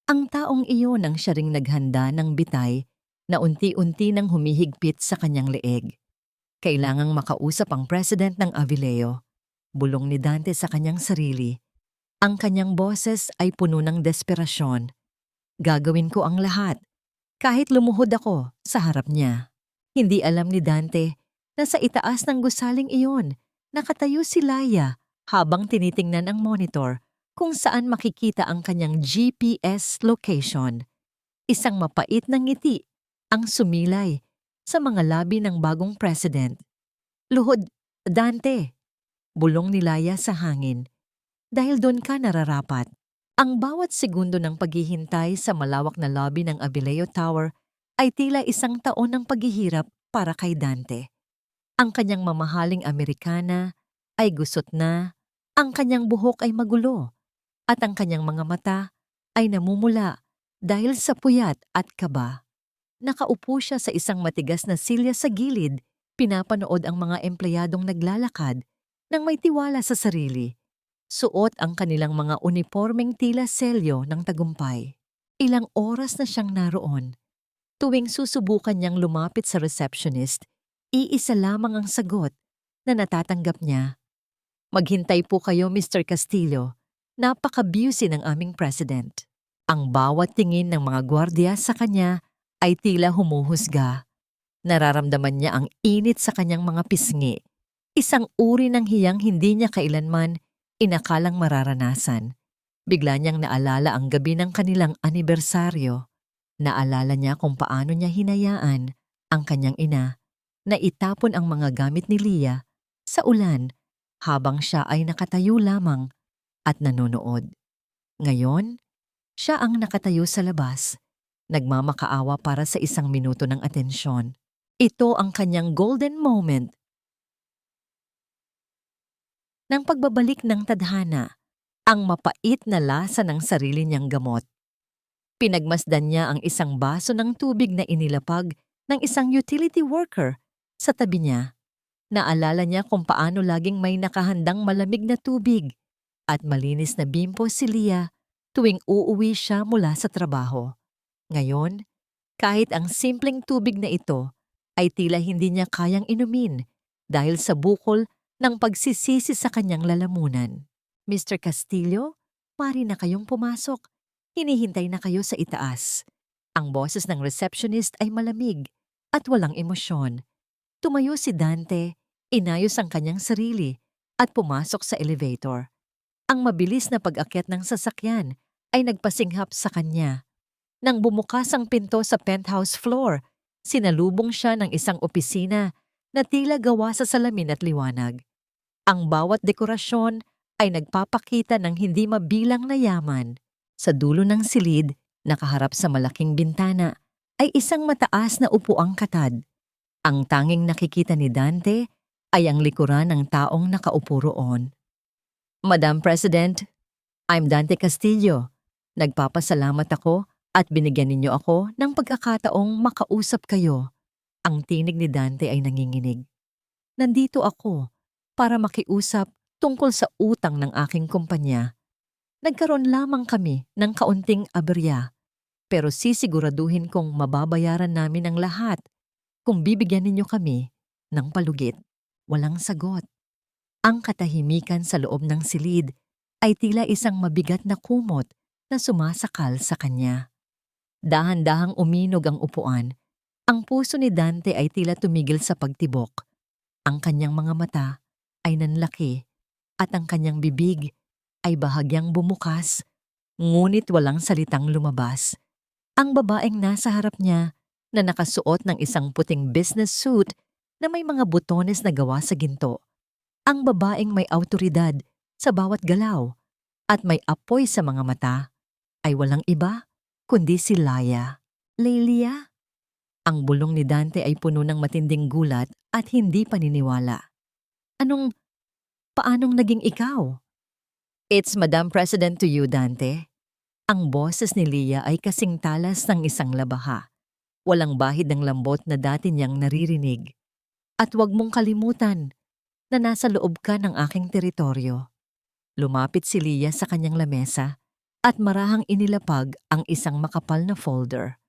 ang taong iyon ang siya ring naghanda ng bitay na unti-unti nang humihigpit sa kanyang leeg. Kailangang makausap ang president ng Avileo. Bulong ni Dante sa kanyang sarili. Ang kanyang boses ay puno ng desperasyon. Gagawin ko ang lahat, kahit lumuhod ako sa harap niya. Hindi alam ni Dante na sa itaas ng gusaling iyon, nakatayo si Laya habang tinitingnan ang monitor kung saan makikita ang kanyang GPS location. Isang mapait na ngiti ang sumilay sa mga labi ng bagong president. "Luhod, Dante," bulong ni Laya sa hangin. "Dahil doon ka nararapat." Ang bawat segundo ng paghihintay sa malawak na lobby ng Avileo Tower ay tila isang taon ng paghihirap para kay Dante. Ang kanyang mamahaling Amerikana ay gusot na, ang kanyang buhok ay magulo, at ang kanyang mga mata ay namumula dahil sa puyat at kaba. Nakaupo siya sa isang matigas na silya sa gilid, pinapanood ang mga empleyadong naglalakad nang may tiwala sa sarili. Suot ang kanilang mga unipormeng tila selyo ng tagumpay. Ilang oras na siyang naroon. Tuwing susubukan niyang lumapit sa receptionist, iisa lamang ang sagot na natatanggap niya. "Maghintay po kayo, Mr. Castillo. Napaka-busy ng aming president." Ang bawat tingin ng mga gwardiya sa kanya ay tila humuhusga. Nararamdaman niya ang init sa kanyang mga pisngi. Isang uri ng hiyang hindi niya kailanman inakalang mararanasan. Bigla niyang naalala ang gabi ng kanilang anibersaryo. Naalala niya kung paano niya hinayaan ang kanyang ina na itapon ang mga gamit ni Lia sa ulan habang siya ay nakatayo lamang at nanonood. Ngayon, siya ang nakatayo sa labas, nagmamakaawa para sa isang minuto ng atensyon. Ito ang kanyang golden moment ng pagbabalik ng tadhana, ang mapait na lasa ng sarili niyang gamot. Pinagmasdan niya ang isang baso ng tubig na inilapag ng isang utility worker sa tabi niya. Naalala niya kung paano laging may nakahandang malamig na tubig at malinis na bimpo si Lia tuwing uuwi siya mula sa trabaho. Ngayon, kahit ang simpleng tubig na ito ay tila hindi niya kayang inumin dahil sa bukol ng pagsisisi sa kanyang lalamunan. "Mr. Castillo, pari na kayong pumasok. Hinihintay na kayo sa itaas. Ang boses ng receptionist ay malamig at walang emosyon. Tumayo si Dante, inayos ang kanyang sarili at pumasok sa elevator. Ang mabilis na pag-akyat ng sasakyan ay nagpasinghap sa kanya. Nang bumukas ang pinto sa penthouse floor, sinalubong siya ng isang opisina na tila gawa sa salamin at liwanag. Ang bawat dekorasyon ay nagpapakita ng hindi mabilang na yaman. Sa dulo ng silid, nakaharap sa malaking bintana, ay isang mataas na upuang katad. Ang tanging nakikita ni Dante ay ang likuran ng taong nakaupo roon. Madam President, I'm Dante Castillo. Nagpapasalamat ako at binigyan ninyo ako ng pagkakataong makausap kayo. Ang tinig ni Dante ay nanginginig. Nandito ako para makiusap tungkol sa utang ng aking kumpanya. Nagkaroon lamang kami ng kaunting aberya, pero sisiguraduhin kong mababayaran namin ang lahat kung bibigyan ninyo kami ng palugit. Walang sagot. Ang katahimikan sa loob ng silid ay tila isang mabigat na kumot na sumasakal sa kanya. Dahan-dahang uminog ang upuan. Ang puso ni Dante ay tila tumigil sa pagtibok. Ang kanyang mga mata ay nanlaki at ang kanyang bibig ay bahagyang bumukas, ngunit walang salitang lumabas. Ang babaeng nasa harap niya na nakasuot ng isang puting business suit na may mga butones na gawa sa ginto. Ang babaeng may awtoridad sa bawat galaw at may apoy sa mga mata ay walang iba kundi si Laya. Lelia? Ang bulong ni Dante ay puno ng matinding gulat at hindi paniniwala. Paanong naging ikaw? It's Madam President to you, Dante. Ang boses ni Leah ay kasing talas ng isang labaha. Walang bahid ng lambot na dati niyang naririnig. At huwag mong kalimutan na nasa loob ka ng aking teritoryo. Lumapit si Leah sa kanyang lamesa at marahang inilapag ang isang makapal na folder.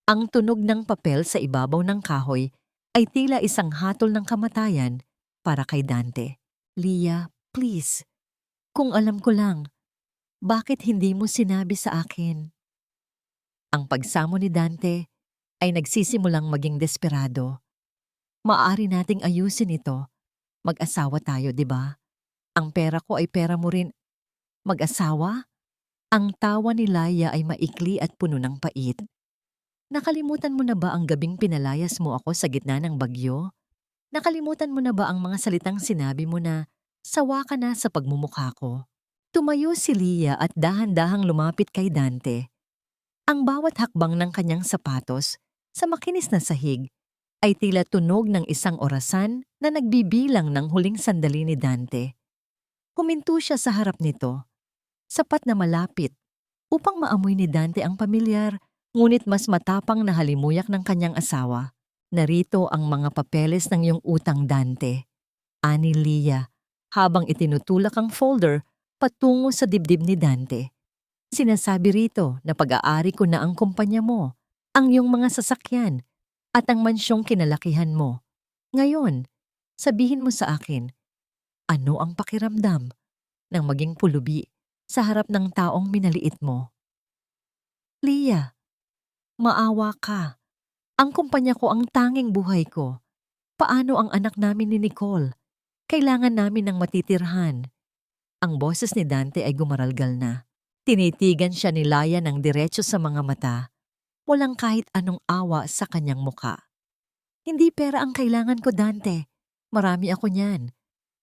Ang tunog ng papel sa ibabaw ng kahoy ay tila isang hatol ng kamatayan para kay Dante. Leah, please. Kung alam ko lang, bakit hindi mo sinabi sa akin? Ang pagsamo ni Dante ay nagsisimulang maging desperado. Maaari nating ayusin ito. Mag-asawa tayo, di ba? Ang pera ko ay pera mo rin. Mag-asawa? Ang tawa ni Laya ay maikli at puno ng pait. Nakalimutan mo na ba ang gabing pinalayas mo ako sa gitna ng bagyo? Nakalimutan mo na ba ang mga salitang sinabi mo na sawa ka na sa pagmumukha ko? Tumayo si Leah at dahan-dahang lumapit kay Dante. Ang bawat hakbang ng kanyang sapatos sa makinis na sahig ay tila tunog ng isang orasan na nagbibilang ng huling sandali ni Dante. Huminto siya sa harap nito, sapat na malapit, upang maamoy ni Dante ang pamilyar, ngunit mas matapang na halimuyak ng kanyang asawa. Narito ang mga papeles ng iyong utang, Dante. Ani Leah, habang itinutulak ang folder patungo sa dibdib ni Dante. Sinasabi rito na pag-aari ko na ang kumpanya mo, ang iyong mga sasakyan, at ang mansyong kinalakihan mo. Ngayon, sabihin mo sa akin, ano ang pakiramdam ng maging pulubi sa harap ng taong minaliit mo? Leah, maawa ka. Ang kumpanya ko ang tanging buhay ko. Paano ang anak namin ni Nicole? Kailangan namin ng matitirhan. Ang boses ni Dante ay gumaralgal na. Tinitigan siya ni Laya ng diretso sa mga mata. Walang kahit anong awa sa kanyang muka. Hindi pera ang kailangan ko, Dante. Marami ako niyan.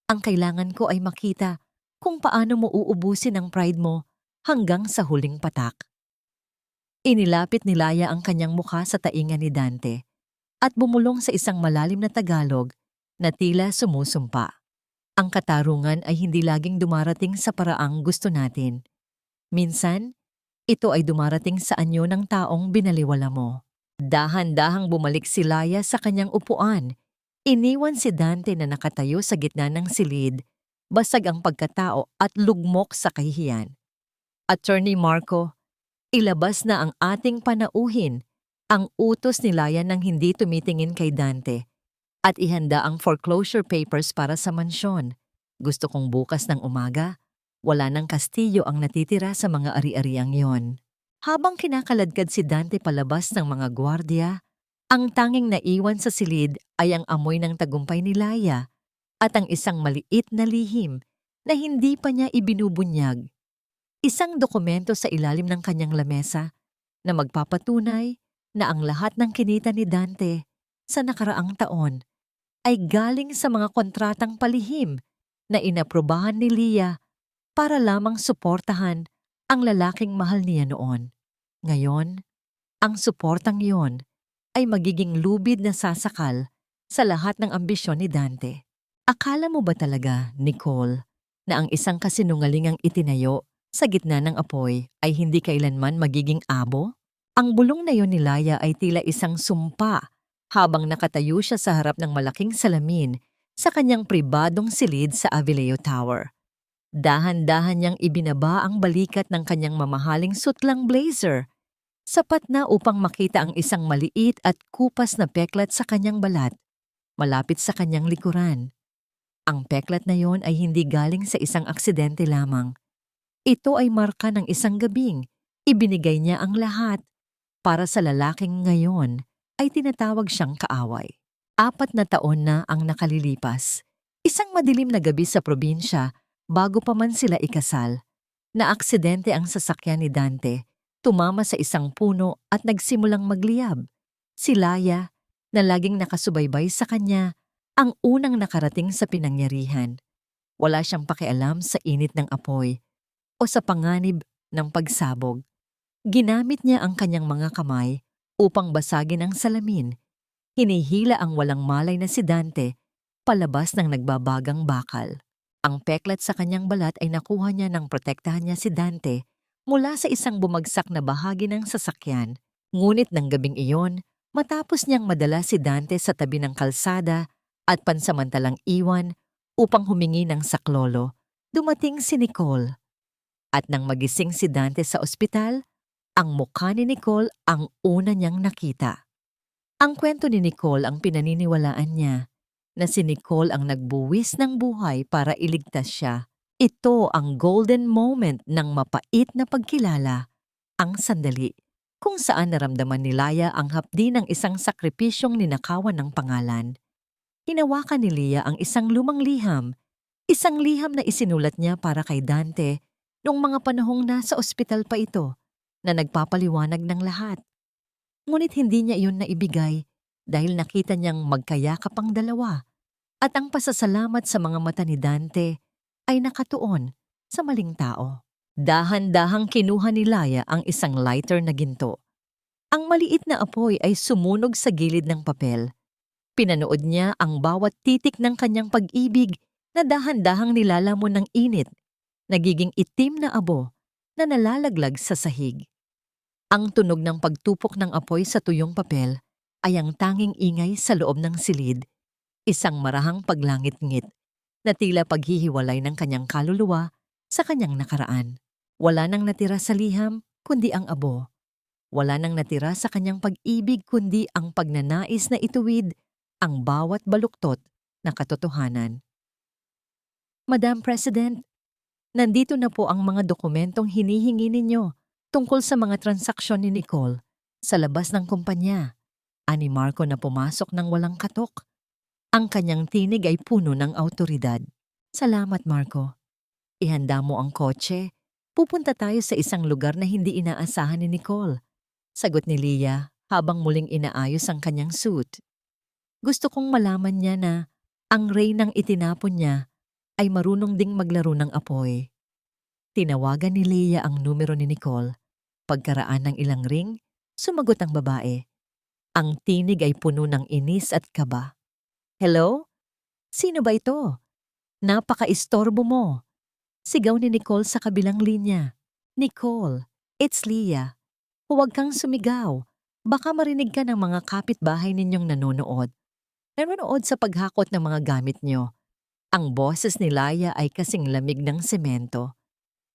Ang kailangan ko ay makita kung paano mo uubusin ang pride mo hanggang sa huling patak. Inilapit ni Laya ang kanyang mukha sa tainga ni Dante at bumulong sa isang malalim na Tagalog na tila sumusumpa. Ang katarungan ay hindi laging dumarating sa paraang gusto natin. Minsan, ito ay dumarating sa anyo ng taong binaliwala mo. Dahan-dahang bumalik si Laya sa kanyang upuan. Iniwan si Dante na nakatayo sa gitna ng silid, basag ang pagkatao at lugmok sa kahihiyan. Attorney Marco, ilabas na ang ating panauhin, ang utos ni Laya nang hindi tumitingin kay Dante, at ihanda ang foreclosure papers para sa mansyon. Gusto kong bukas ng umaga, wala ng kastilyo ang natitira sa mga ari-ariang yon. Habang kinakaladkad si Dante palabas ng mga gwardya, ang tanging naiwan sa silid ay ang amoy ng tagumpay ni Laya at ang isang maliit na lihim na hindi pa niya ibinubunyag. Isang dokumento sa ilalim ng kanyang lamesa na magpapatunay na ang lahat ng kinita ni Dante sa nakaraang taon ay galing sa mga kontratang palihim na inaprubahan ni Leah para lamang suportahan ang lalaking mahal niya noon. Ngayon, ang suportang iyon ay magiging lubid na sasakal sa lahat ng ambisyon ni Dante. Akala mo ba talaga, Nicole, na ang isang kasinungalingang itinayo sa gitna ng apoy ay hindi kailanman magiging abo? Ang bulong na yon ni Laya ay tila isang sumpa habang nakatayo siya sa harap ng malaking salamin sa kanyang pribadong silid sa Avileo Tower. Dahan-dahan niyang ibinaba ang balikat ng kanyang mamahaling sutlang blazer, sapat na upang makita ang isang maliit at kupas na peklat sa kanyang balat, malapit sa kanyang likuran. Ang peklat na yon ay hindi galing sa isang aksidente lamang. Ito ay marka ng isang gabing ibinigay niya ang lahat para sa lalaking ngayon ay tinatawag siyang kaaway. 4 na taon na ang nakalilipas. Isang madilim na gabi sa probinsya bago pa man sila ikasal. Naaksidente ang sasakyan ni Dante, tumama sa isang puno at nagsimulang magliyab. Si Laya, na laging nakasubaybay sa kanya, ang unang nakarating sa pinangyarihan. Wala siyang pakialam sa init ng apoy o sa panganib ng pagsabog. Ginamit niya ang kanyang mga kamay upang basagin ang salamin. Hinihila ang walang malay na si Dante palabas ng nagbabagang bakal. Ang peklat sa kanyang balat ay nakuha niya nang protektahan niya si Dante mula sa isang bumagsak na bahagi ng sasakyan. Ngunit ng gabing iyon, matapos niyang madala si Dante sa tabi ng kalsada at pansamantalang iwan upang humingi ng saklolo, dumating si Nicole. At nang magising si Dante sa ospital, ang mukha ni Nicole ang una niyang nakita. Ang kwento ni Nicole ang pinaniniwalaan niya na si Nicole ang nagbuwis ng buhay para iligtas siya. Ito ang golden moment ng mapait na pagkilala, ang sandali kung saan naramdaman ni Laya ang hapdi ng isang sakripisyong ninakawan ng pangalan. Hinawakan ni Leah ang isang lumang liham, isang liham na isinulat niya para kay Dante noong mga panahong nasa ospital pa ito na nagpapaliwanag ng lahat. Ngunit hindi niya iyon naibigay dahil nakita niyang magkayakap ang dalawa at ang pasasalamat sa mga mata ni Dante ay nakatuon sa maling tao. Dahan-dahang kinuha ni Laya ang isang lighter na ginto. Ang maliit na apoy ay sumunog sa gilid ng papel. Pinanood niya ang bawat titik ng kanyang pag-ibig na dahan-dahang nilalamon ng init, nagiging itim na abo na nalalaglag sa sahig. Ang tunog ng pagtupok ng apoy sa tuyong papel ay ang tanging ingay sa loob ng silid, isang marahang paglangit-ngit na tila paghihiwalay ng kanyang kaluluwa sa kanyang nakaraan. Wala nang natira sa liham kundi ang abo. Wala nang natira sa kanyang pag-ibig kundi ang pagnanais na ituwid ang bawat baluktot na katotohanan. Madam President, nandito na po ang mga dokumentong hinihingi ninyo tungkol sa mga transaksyon ni Nicole sa labas ng kumpanya. Ani Marco na pumasok ng walang katok. Ang kanyang tinig ay puno ng awtoridad. Salamat, Marco. Ihanda mo ang kotse. Pupunta tayo sa isang lugar na hindi inaasahan ni Nicole. Sagot ni Leah habang muling inaayos ang kanyang suit. Gusto kong malaman niya na ang reynang itinapon niya ay marunong ding maglaro ng apoy. Tinawagan ni Leah ang numero ni Nicole. Pagkaraan ng ilang ring, sumagot ang babae. Ang tinig ay puno ng inis at kaba. Hello? Sino ba ito? Napaka-istorbo mo. Sigaw ni Nicole sa kabilang linya. Nicole, it's Leah. Huwag kang sumigaw. Baka marinig ka ng mga kapitbahay ninyong nanonood. Nanonood sa paghakot ng mga gamit nyo. Ang boses ni Laya ay kasing lamig ng semento.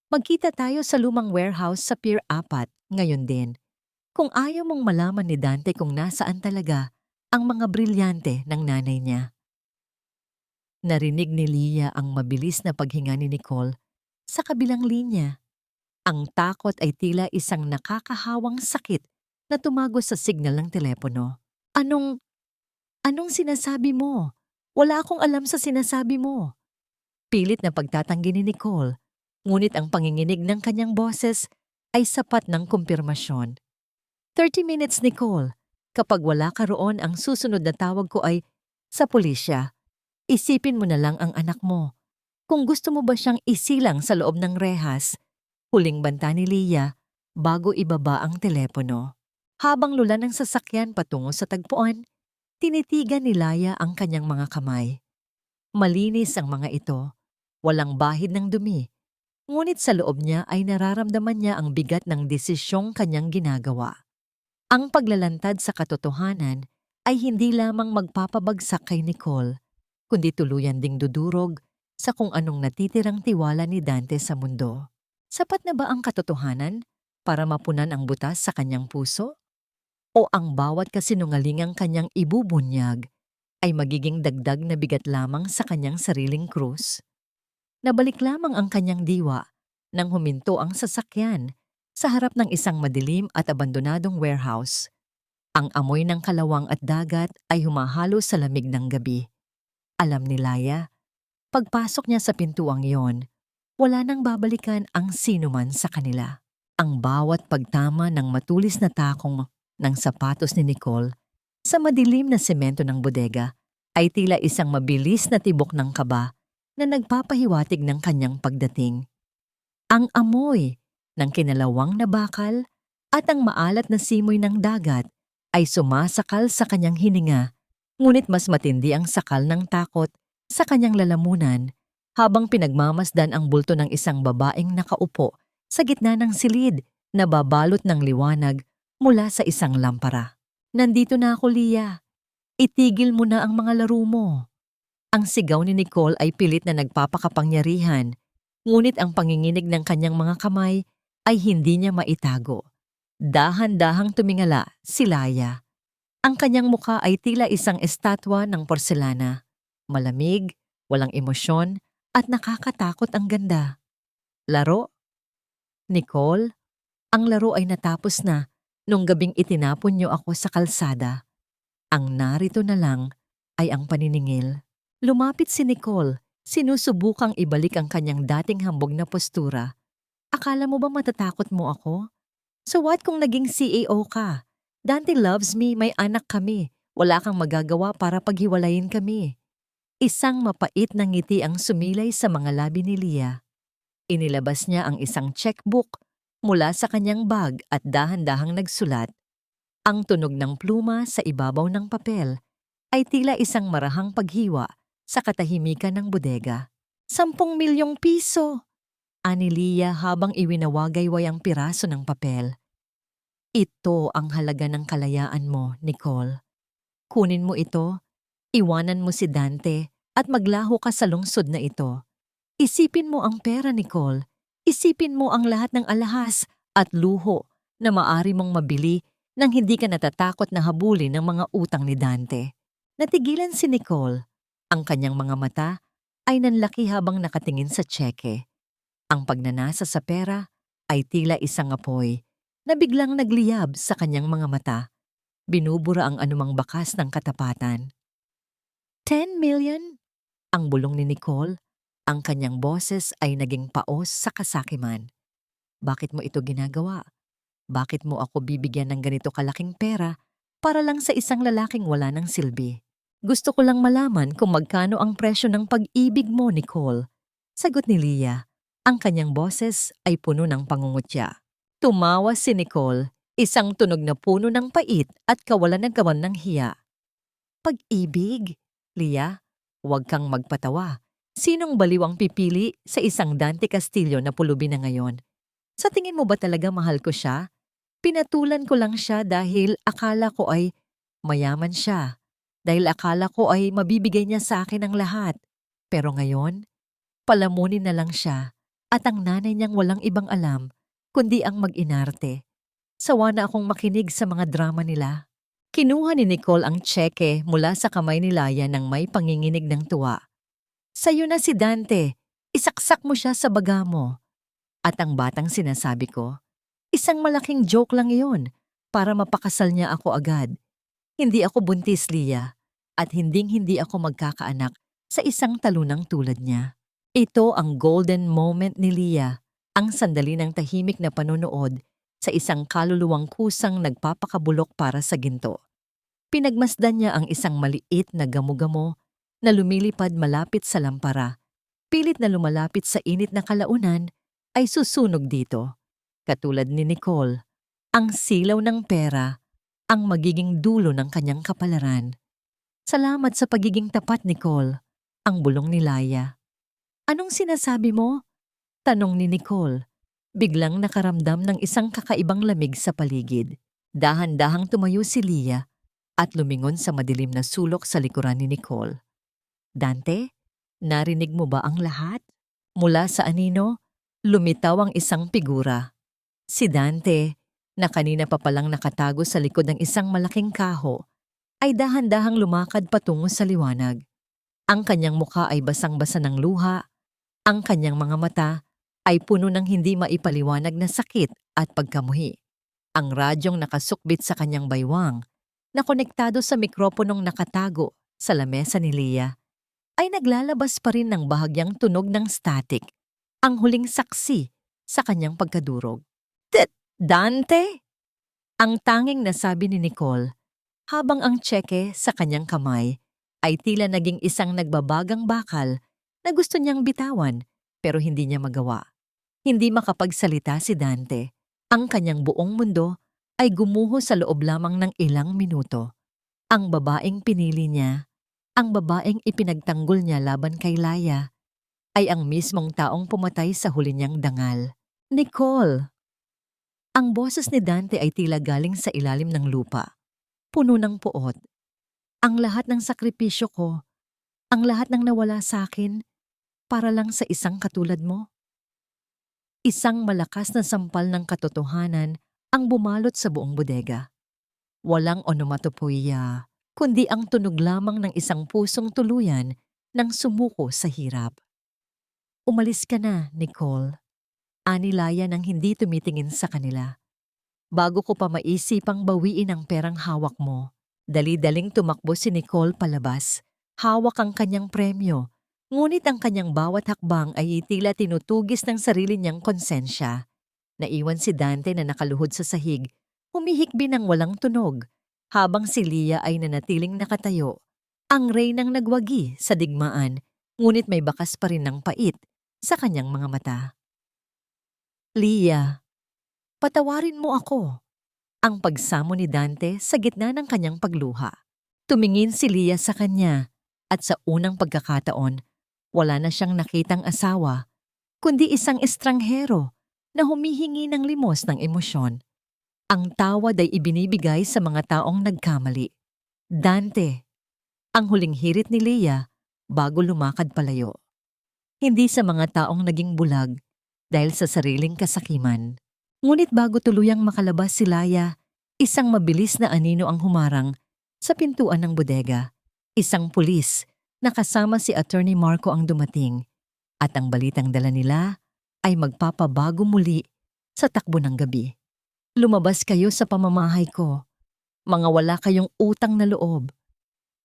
Magkita tayo sa lumang warehouse sa Pier 4 ngayon din. Kung ayaw mong malaman ni Dante kung nasaan talaga ang mga brilyante ng nanay niya. Narinig ni Leah ang mabilis na paghinga ni Nicole sa kabilang linya. Ang takot ay tila isang nakakahawang sakit na tumago sa signal ng telepono. Anong sinasabi mo? Wala akong alam sa sinasabi mo. Pilit na pagtatanggi ni Nicole, ngunit ang panginginig ng kanyang boses ay sapat ng kumpirmasyon. 30 minutes, Nicole. Kapag wala ka roon, ang susunod na tawag ko ay sa pulisya. Isipin mo na lang ang anak mo. Kung gusto mo ba siyang isilang sa loob ng rehas, huling banta ni Leah bago ibaba ang telepono. Habang lula ng sasakyan patungo sa tagpuan, tinitigan ni Laya ang kanyang mga kamay. Malinis ang mga ito, walang bahid ng dumi, ngunit sa loob niya ay nararamdaman niya ang bigat ng desisyong kanyang ginagawa. Ang paglalantad sa katotohanan ay hindi lamang magpapabagsak kay Nicole, kundi tuluyan ding dudurog sa kung anong natitirang tiwala ni Dante sa mundo. Sapat na ba ang katotohanan para mapunan ang butas sa kanyang puso? O ang bawat kasinungalingang kanyang ibubunyag ay magiging dagdag na bigat lamang sa kanyang sariling krus? Nabalik lamang ang kanyang diwa nang huminto ang sasakyan sa harap ng isang madilim at abandonadong warehouse. Ang amoy ng kalawang at dagat ay humahalo sa lamig ng gabi. Alam ni Laya, pagpasok niya sa pintuang iyon, wala nang babalikan ang sinuman sa kanila. Ang bawat pagtama ng matulis na takong ng sapatos ni Nicole sa madilim na semento ng bodega ay tila isang mabilis na tibok ng kaba na nagpapahiwatig ng kanyang pagdating. Ang amoy ng kinalawang na bakal at ang maalat na simoy ng dagat ay sumasakal sa kanyang hininga, ngunit mas matindi ang sakal ng takot sa kanyang lalamunan habang pinagmamasdan ang bulto ng isang babaeng nakaupo sa gitna ng silid na babalot ng liwanag mula sa isang lampara. Nandito na ako, Leah. Itigil mo na ang mga laro mo. Ang sigaw ni Nicole ay pilit na nagpapakapangyarihan, ngunit ang panginginig ng kanyang mga kamay ay hindi niya maitago. Dahan-dahang tumingala si Laya. Ang kanyang mukha ay tila isang estatwa ng porselana. Malamig, walang emosyon, at nakakatakot ang ganda. Laro? Nicole, ang laro ay natapos na nung gabing itinapon niyo ako sa kalsada. Ang narito na lang ay ang paniningil. Lumapit si Nicole, sinusubukang ibalik ang kanyang dating hambog na postura. Akala mo ba matatakot mo ako? So what kung naging CEO ka? Dante loves me, may anak kami. Wala kang magagawa para paghiwalayin kami. Isang mapait na ngiti ang sumilay sa mga labi ni Leah. Inilabas niya ang isang checkbook mula sa kanyang bag at dahan-dahang nagsulat. Ang tunog ng pluma sa ibabaw ng papel ay tila isang marahang paghiwa sa katahimikan ng bodega. 10 milyong piso! Ani Leah habang iwinawagayway ang piraso ng papel. Ito ang halaga ng kalayaan mo, Nicole. Kunin mo ito, iwanan mo si Dante at maglaho ka sa lungsod na ito. Isipin mo ang pera, Nicole. Isipin mo ang lahat ng alahas at luho na maari mong mabili nang hindi ka natatakot na habulin ng mga utang ni Dante. Natigilan si Nicole. Ang kanyang mga mata ay nanlaki habang nakatingin sa tseke. Ang pagnanasa sa pera ay tila isang apoy na biglang nagliyab sa kanyang mga mata. Binubura ang anumang bakas ng katapatan. 10 million? Ang bulong ni Nicole. Ang kanyang boses ay naging paos sa kasakiman. Bakit mo ito ginagawa? Bakit mo ako bibigyan ng ganito kalaking pera para lang sa isang lalaking wala ng silbi? Gusto ko lang malaman kung magkano ang presyo ng pag-ibig mo, Nicole. Sagot ni Leah. Ang kanyang boses ay puno ng pangungutya. Tumawa si Nicole, isang tunog na puno ng pait at kawalan ng kawan ng hiya. Pag-ibig? Leah, huwag kang magpatawa. Sinong baliw ang pipili sa isang Dante Castillo na pulubi na ngayon? Sa tingin mo ba talaga mahal ko siya? Pinatulan ko lang siya dahil akala ko ay mayaman siya. Dahil akala ko ay mabibigay niya sa akin ang lahat. Pero ngayon, palamunin na lang siya at ang nanay niyang walang ibang alam kundi ang mag-inarte. Sawa na akong makinig sa mga drama nila. Kinuha ni Nicole ang tseke mula sa kamay ni Laya nang may panginginig ng tuwa. Sa'yo na si Dante. Isaksak mo siya sa baga mo. At ang batang sinasabi ko, isang malaking joke lang iyon para mapakasal niya ako agad. Hindi ako buntis, Leah, at hinding-hindi ako magkakaanak sa isang talunang tulad niya. Ito ang golden moment ni Leah, ang sandali ng tahimik na panonood sa isang kaluluwang kusang nagpapakabulok para sa ginto. Pinagmasdan niya ang isang maliit na gamo-gamo na lumilipad malapit sa lampara. Pilit na lumalapit sa init na kalaunan ay susunog dito. Katulad ni Nicole, ang silaw ng pera ang magiging dulo ng kanyang kapalaran. Salamat sa pagiging tapat, Nicole, ang bulong ni Laya. Anong sinasabi mo? Tanong ni Nicole. Biglang nakaramdam ng isang kakaibang lamig sa paligid. Dahan-dahang tumayo si Leah at lumingon sa madilim na sulok sa likuran ni Nicole. Dante, narinig mo ba ang lahat? Mula sa anino, lumitaw ang isang figura. Si Dante, na kanina pa palang nakatago sa likod ng isang malaking kaho, ay dahan-dahang lumakad patungo sa liwanag. Ang kanyang mukha ay basang-basa ng luha, ang kanyang mga mata ay puno ng hindi maipaliwanag na sakit at pagkamuhi. Ang radyong nakasukbit sa kanyang baywang, na konektado sa mikroponong nakatago sa lamesa ni Leah, ay naglalabas pa rin ng bahagyang tunog ng static, ang huling saksi sa kanyang pagkadurog. Dante? Ang tanging nasabi ni Nicole, habang ang tseke sa kanyang kamay ay tila naging isang nagbabagang bakal na gusto niyang bitawan pero hindi niya magawa. Hindi makapagsalita si Dante. Ang kanyang buong mundo ay gumuho sa loob lamang ng ilang minuto. Ang babaeng pinili niya, ang babaeng ipinagtanggol niya laban kay Laya, ay ang mismong taong pumatay sa huli niyang dangal. Nicole! Ang boses ni Dante ay tila galing sa ilalim ng lupa. Puno ng puot. Ang lahat ng sakripisyo ko, ang lahat ng nawala sa akin, para lang sa isang katulad mo. Isang malakas na sampal ng katotohanan ang bumalot sa buong bodega. Walang onomatopoeia, kundi ang tunog lamang ng isang pusong tuluyan nang sumuko sa hirap. Umalis ka na, Nicole. Ani Laya nang hindi tumitingin sa kanila. Bago ko pa maisipang bawiin ang perang hawak mo, dali-daling tumakbo si Nicole palabas. Hawak ang kanyang premyo, ngunit ang kanyang bawat hakbang ay tila tinutugis ng sarili niyang konsensya. Naiwan si Dante na nakaluhod sa sahig, humihikbi ng walang tunog, habang si Leah ay nanatiling nakatayo. Ang reynang nagwagi sa digmaan, ngunit may bakas pa rin ng pait sa kanyang mga mata. Leah, patawarin mo ako. Ang pagsamo ni Dante sa gitna ng kanyang pagluha. Tumingin si Leah sa kanya at sa unang pagkakataon, wala na siyang nakitang asawa, kundi isang estranghero na humihingi ng limos ng emosyon. Ang tawad ay ibinibigay sa mga taong nagkamali. Dante, ang huling hirit ni Leah bago lumakad palayo. Hindi sa mga taong naging bulag dahil sa sariling kasakiman. Ngunit bago tuluyang makalabas si Laya, isang mabilis na anino ang humarang sa pintuan ng bodega. Isang pulis na kasama si Attorney Marco ang dumating at ang balitang dala nila ay magpapabago muli sa takbo ng gabi. Lumabas kayo sa pamamahay ko. Mga wala kayong utang na loob.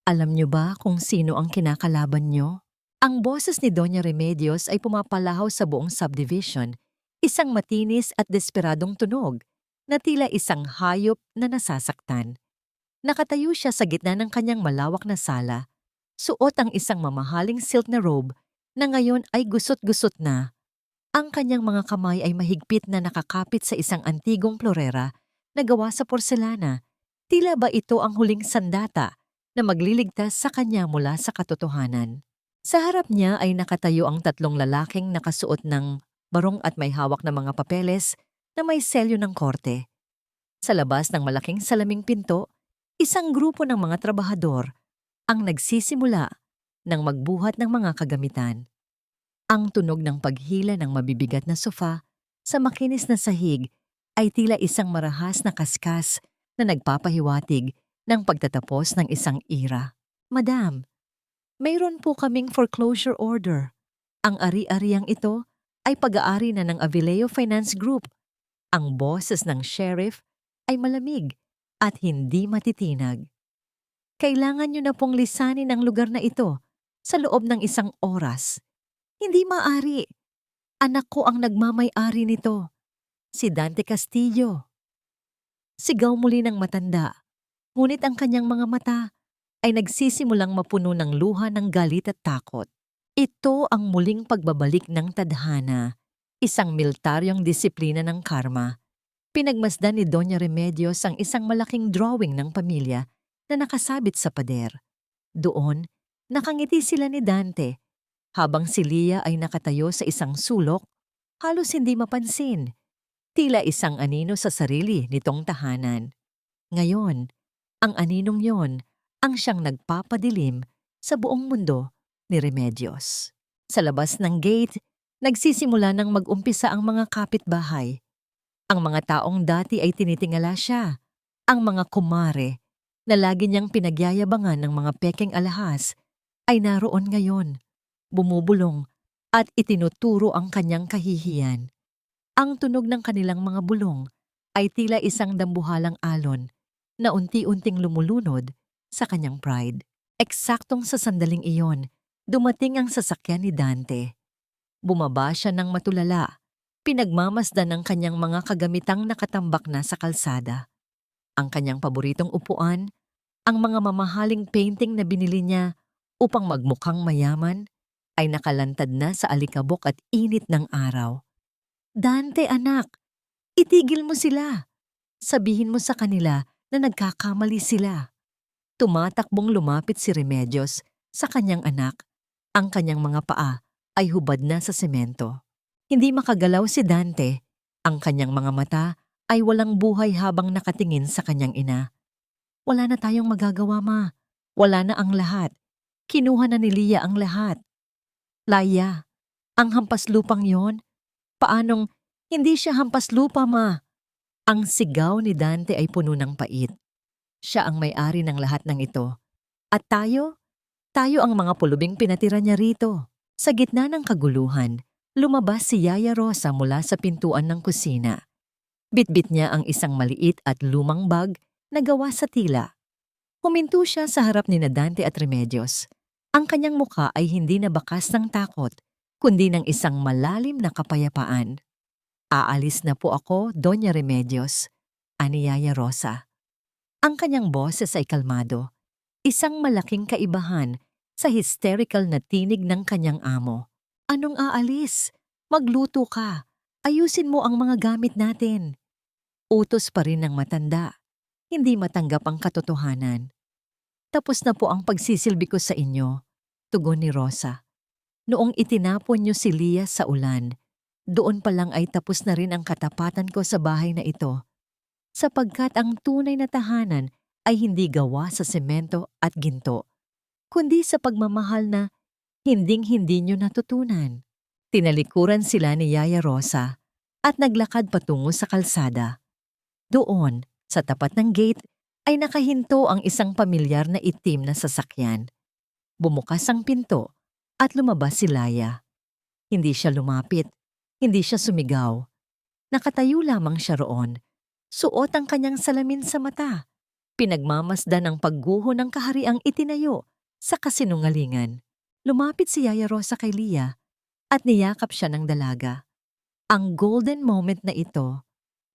Alam niyo ba kung sino ang kinakalaban niyo? Ang boses ni Doña Remedios ay pumapalahaw sa buong subdivision, isang matinis at desperadong tunog na tila isang hayop na nasasaktan. Nakatayo siya sa gitna ng kanyang malawak na sala, suot ang isang mamahaling silk na robe na ngayon ay gusot-gusot na. Ang kanyang mga kamay ay mahigpit na nakakapit sa isang antigong florera na gawa sa porselana. Tila ba ito ang huling sandata na magliligtas sa kanya mula sa katotohanan? Sa harap niya ay nakatayo ang tatlong lalaking nakasuot ng barong at may hawak na mga papeles na may selyo ng korte. Sa labas ng malaking salaming pinto, isang grupo ng mga trabahador ang nagsisimula ng magbuhat ng mga kagamitan. Ang tunog ng paghila ng mabibigat na sofa sa makinis na sahig ay tila isang marahas na kaskas na nagpapahiwatig ng pagtatapos ng isang era. Madam, mayroon po kaming foreclosure order. Ang ari-ariang ito ay pag-aari na ng Avileo Finance Group. Ang boses ng sheriff ay malamig at hindi matitinag. Kailangan nyo na pong lisanin ang lugar na ito sa loob ng 1 oras. Hindi maaari. Anak ko ang nagmamay-ari nito, si Dante Castillo. Sigaw muli ng matanda, ngunit ang kanyang mga mata ay nagsisimulang mapuno ng luha ng galit at takot. Ito ang muling pagbabalik ng tadhana, isang militaryong disiplina ng karma. Pinagmasdan ni Doña Remedios ang isang malaking drawing ng pamilya na nakasabit sa pader. Doon, nakangiti sila ni Dante, habang si Lia ay nakatayo sa isang sulok, halos hindi mapansin. Tila isang anino sa sarili nitong tahanan. Ngayon, ang aninong yon ang siyang nagpapadilim sa buong mundo ni Remedios. Sa labas ng gate, nagsisimula nang mag-umpisa ang mga kapitbahay. Ang mga taong dati ay tinitingala siya, ang mga kumare na lagi niyang pinagyayabangan ng mga pekeng alahas ay naroon ngayon, bumubulong at itinuturo ang kanyang kahihiyan. Ang tunog ng kanilang mga bulong ay tila isang dambuhalang alon na unti-unting lumulunod sa kanyang pride. Eksaktong sa sandaling iyon, dumating ang sasakyan ni Dante. Bumaba siya ng matulala, pinagmamasdan ng kanyang mga kagamitang nakatambak na sa kalsada. Ang kanyang paboritong upuan, ang mga mamahaling painting na binili niya upang magmukhang mayaman, ay nakalantad na sa alikabok at init ng araw. Dante anak, itigil mo sila. Sabihin mo sa kanila na nagkakamali sila. Tumatakbong lumapit si Remedios sa kanyang anak. Ang kanyang mga paa ay hubad na sa semento. Hindi makagalaw si Dante. Ang kanyang mga mata ay walang buhay habang nakatingin sa kanyang ina. Wala na tayong magagawa, ma. Wala na ang lahat. Kinuha na ni Lia ang lahat. Laya, ang hampas lupang yon, paanong hindi siya hampas lupa, ma? Ang sigaw ni Dante ay puno ng pait. Siya ang may-ari ng lahat ng ito. At tayo ang mga pulubing pinatira niya rito. Sa gitna ng kaguluhan, lumabas si Yaya Rosa mula sa pintuan ng kusina. Bitbit niya ang isang maliit at lumang bag na gawa sa tila. Huminto siya sa harap ni Dante at Remedios. Ang kanyang muka ay hindi na bakas ng takot, kundi ng isang malalim na kapayapaan. Aalis na po ako, Doña Remedios, ani Yaya Rosa. Ang kanyang boses ay kalmado, isang malaking kaibahan sa hysterical na tinig ng kanyang amo. Anong aalis? Magluto ka. Ayusin mo ang mga gamit natin. Utos pa rin ng matanda. Hindi matanggap ang katotohanan. Tapos na po ang pagsisilbi ko sa inyo, tugon ni Rosa. Noong itinapon niyo si Lia sa ulan, doon pa lang ay tapos na rin ang katapatan ko sa bahay na ito, sapagkat ang tunay na tahanan ay hindi gawa sa semento at ginto, kundi sa pagmamahal na hinding-hindi niyo natutunan. Tinalikuran sila ni Yaya Rosa at naglakad patungo sa kalsada. Doon, sa tapat ng gate, ay nakahinto ang isang pamilyar na itim na sasakyan. Bumukas ang pinto at lumabas si Laya. Hindi siya lumapit, hindi siya sumigaw. Nakatayo lamang siya roon. Suot ang kanyang salamin sa mata. Pinagmamasdan ang pagguho ng kahariang itinayo sa kasinungalingan. Lumapit si Yaya Rosa kay Lia at niyakap siya ng dalaga. Ang golden moment na ito,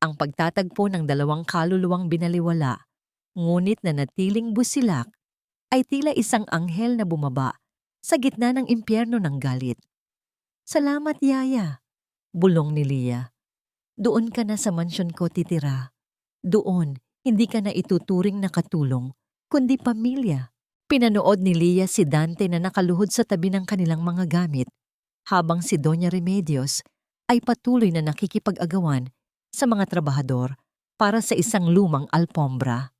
ang pagtatagpo ng dalawang kaluluwang binaliwala, ngunit na natiling busilak, ay tila isang anghel na bumaba sa gitna ng impyerno ng galit. Salamat, Yaya, bulong ni Lia. Doon ka na sa mansyon ko titira. Doon, hindi ka na ituturing na katulong, kundi pamilya. Pinanood ni Lia si Dante na nakaluhod sa tabi ng kanilang mga gamit, habang si Doña Remedios ay patuloy na nakikipag-agawan sa mga trabahador para sa isang lumang alpombra.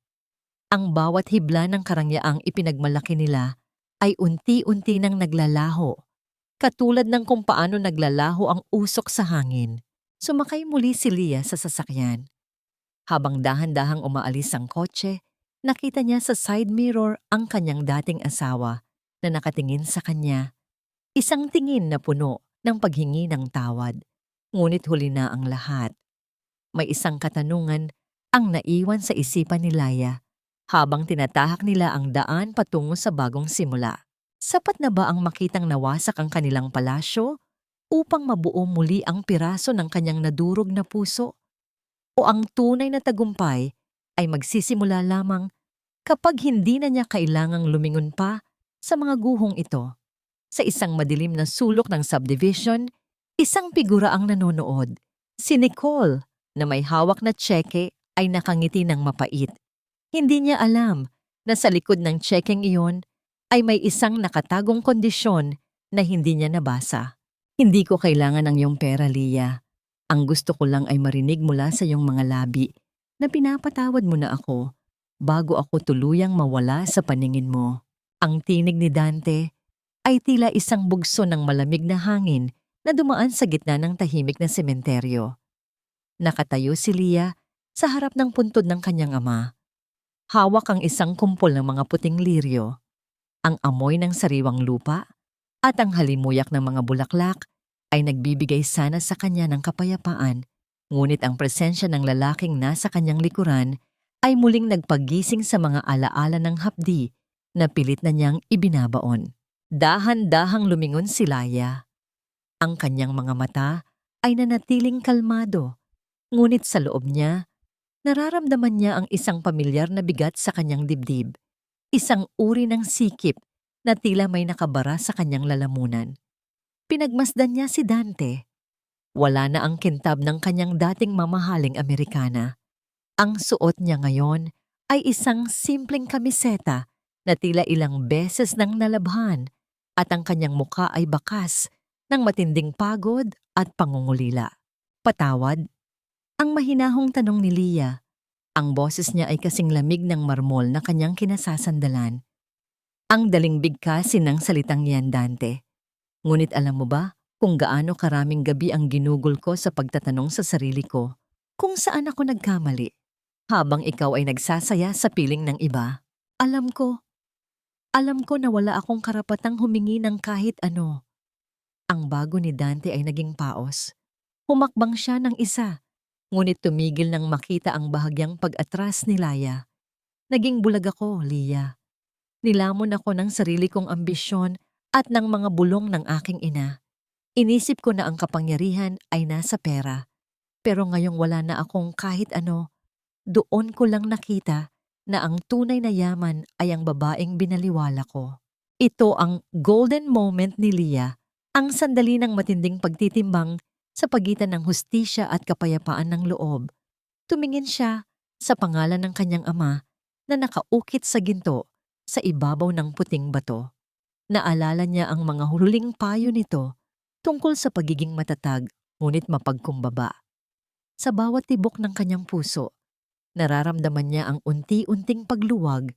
Ang bawat hibla ng karangyaang ipinagmalaki nila ay unti-unti nang naglalaho, katulad ng kung paano naglalaho ang usok sa hangin. Sumakay muli si Lia sa sasakyan. Habang dahan-dahang umaalis ang kotse, nakita niya sa side mirror ang kanyang dating asawa na nakatingin sa kanya. Isang tingin na puno ng paghingi ng tawad. Ngunit huli na ang lahat. May isang katanungan ang naiwan sa isipan ni Laya habang tinatahak nila ang daan patungo sa bagong simula. Sapat na ba ang makitang nawasak ang kanilang palasyo upang mabuo muli ang piraso ng kanyang nadurog na puso? O ang tunay na tagumpay ay magsisimula lamang kapag hindi na niya kailangang lumingon pa sa mga guhong ito? Sa isang madilim na sulok ng subdivision, isang figura ang nanonood. Si Nicole, na may hawak na tseke, ay nakangiti ng mapait. Hindi niya alam na sa likod ng tsekeng iyon ay may isang nakatagong kondisyon na hindi niya nabasa. Hindi ko kailangan ng iyong pera, Lia. Ang gusto ko lang ay marinig mula sa iyong mga labi na pinapatawad mo na ako bago ako tuluyang mawala sa paningin mo. Ang tinig ni Dante ay tila isang bugso ng malamig na hangin na dumaan sa gitna ng tahimik na sementeryo. Nakatayo si Lia sa harap ng puntod ng kanyang ama. Hawak ang isang kumpol ng mga puting liryo, ang amoy ng sariwang lupa at ang halimuyak ng mga bulaklak ay nagbibigay sana sa kanya ng kapayapaan, ngunit ang presensya ng lalaking nasa kanyang likuran ay muling nagpagising sa mga alaala ng hapdi na pilit na niyang ibinabaon. Dahan-dahang lumingon si Laya. Ang kanyang mga mata ay nanatiling kalmado, ngunit sa loob niya, nararamdaman niya ang isang pamilyar na bigat sa kanyang dibdib, isang uri ng sikip na tila may nakabara sa kanyang lalamunan. Pinagmasdan niya si Dante. Wala na ang kintab ng kanyang dating mamahaling Amerikana. Ang suot niya ngayon ay isang simpleng kamiseta na tila ilang beses nang nalabhan at ang kanyang muka ay bakas ng matinding pagod at pangungulila. Patawad? Ang mahinahong tanong ni Lia. Ang boses niya ay kasing lamig ng marmol na kanyang kinasasandalan. Ang daling bigkasin ng salitang yan, Dante. Ngunit alam mo ba kung gaano karaming gabi ang ginugol ko sa pagtatanong sa sarili ko kung saan ako nagkamali habang ikaw ay nagsasaya sa piling ng iba? Alam ko na wala akong karapatang humingi ng kahit ano. Ang bago ni Dante ay naging paos. Humakbang siya ng isa, ngunit tumigil nang makita ang bahagyang pag-atras ni Laya. Naging bulag ako, Lia. Nilamon ako ng sarili kong ambisyon at ng mga bulong ng aking ina. Inisip ko na ang kapangyarihan ay nasa pera. Pero ngayong wala na akong kahit ano, doon ko lang nakita na ang tunay na yaman ay ang babaeng binaliwala ko. Ito ang golden moment ni Lia, ang sandali ng matinding pagtitimbang sa pagitan ng hustisya at kapayapaan ng loob. Tumingin siya sa pangalan ng kanyang ama na nakaukit sa ginto sa ibabaw ng puting bato. Naalala niya ang mga huling payo nito tungkol sa pagiging matatag ngunit mapagkumbaba. Sa bawat tibok ng kanyang puso, nararamdaman niya ang unti-unting pagluwag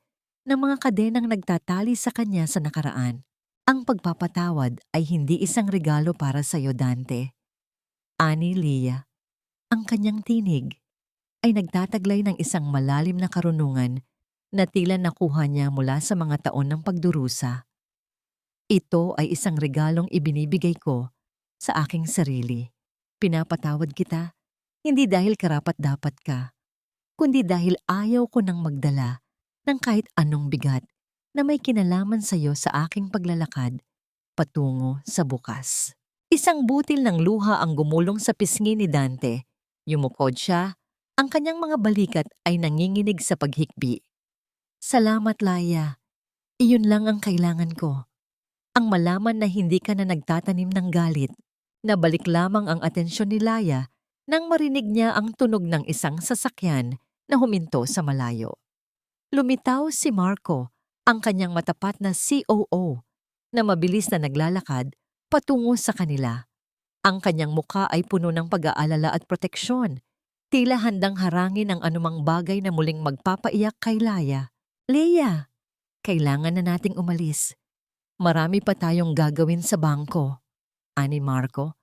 ng mga kadenang nagtatali sa kanya sa nakaraan. Ang pagpapatawad ay hindi isang regalo para sa iyo, Dante. Ani Lia, ang kanyang tinig ay nagtataglay ng isang malalim na karunungan na tila nakuha niya mula sa mga taon ng pagdurusa. Ito ay isang regalong ibinibigay ko sa aking sarili. Pinapatawad kita, hindi dahil karapat-dapat ka, kundi dahil ayaw ko nang magdala ng kahit anong bigat na may kinalaman sa iyo sa aking paglalakad patungo sa bukas. Isang butil ng luha ang gumulong sa pisngi ni Dante. Yumukod siya, ang kanyang mga balikat ay nanginginig sa paghikbi. Salamat, Laya. Iyon lang ang kailangan ko. Ang malaman na hindi ka na nagtatanim ng galit. Nabalik lamang ang atensyon ni Laya nang marinig niya ang tunog ng isang sasakyan na huminto sa malayo. Lumitaw si Marco, ang kanyang matapat na COO, na mabilis na naglalakad patungo sa kanila. Ang kanyang muka ay puno ng pag-aalala at proteksyon, tila handang harangin ang anumang bagay na muling magpapaiyak kay Laya. Leia, kailangan na nating umalis. Marami pa tayong gagawin sa bangko, ani Marco,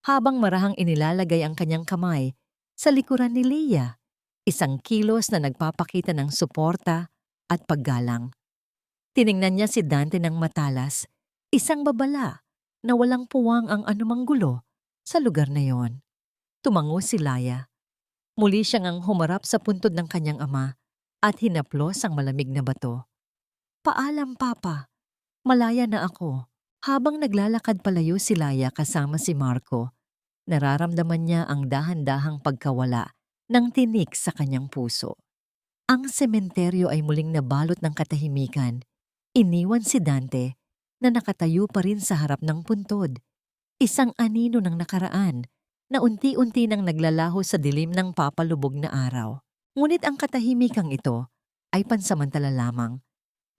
habang marahang inilalagay ang kanyang kamay sa likuran ni Leia, isang kilos na nagpapakita ng suporta at paggalang. Tiningnan niya si Dante ng matalas, isang babala na walang puwang ang anumang gulo sa lugar na yon. Tumango si Laya. Muli siyang ang humarap sa puntod ng kanyang ama at hinaplos ang malamig na bato. Paalam, Papa. Malaya na ako. Habang naglalakad palayo si Laya kasama si Marco, nararamdaman niya ang dahan-dahang pagkawala ng tinik sa kanyang puso. Ang sementeryo ay muling nabalot ng katahimikan. Iniwan si Dante na nakatayo pa rin sa harap ng puntod. Isang anino ng nakaraan na unti-unti nang naglalaho sa dilim ng papalubog na araw. Ngunit ang katahimikang ito ay pansamantala lamang.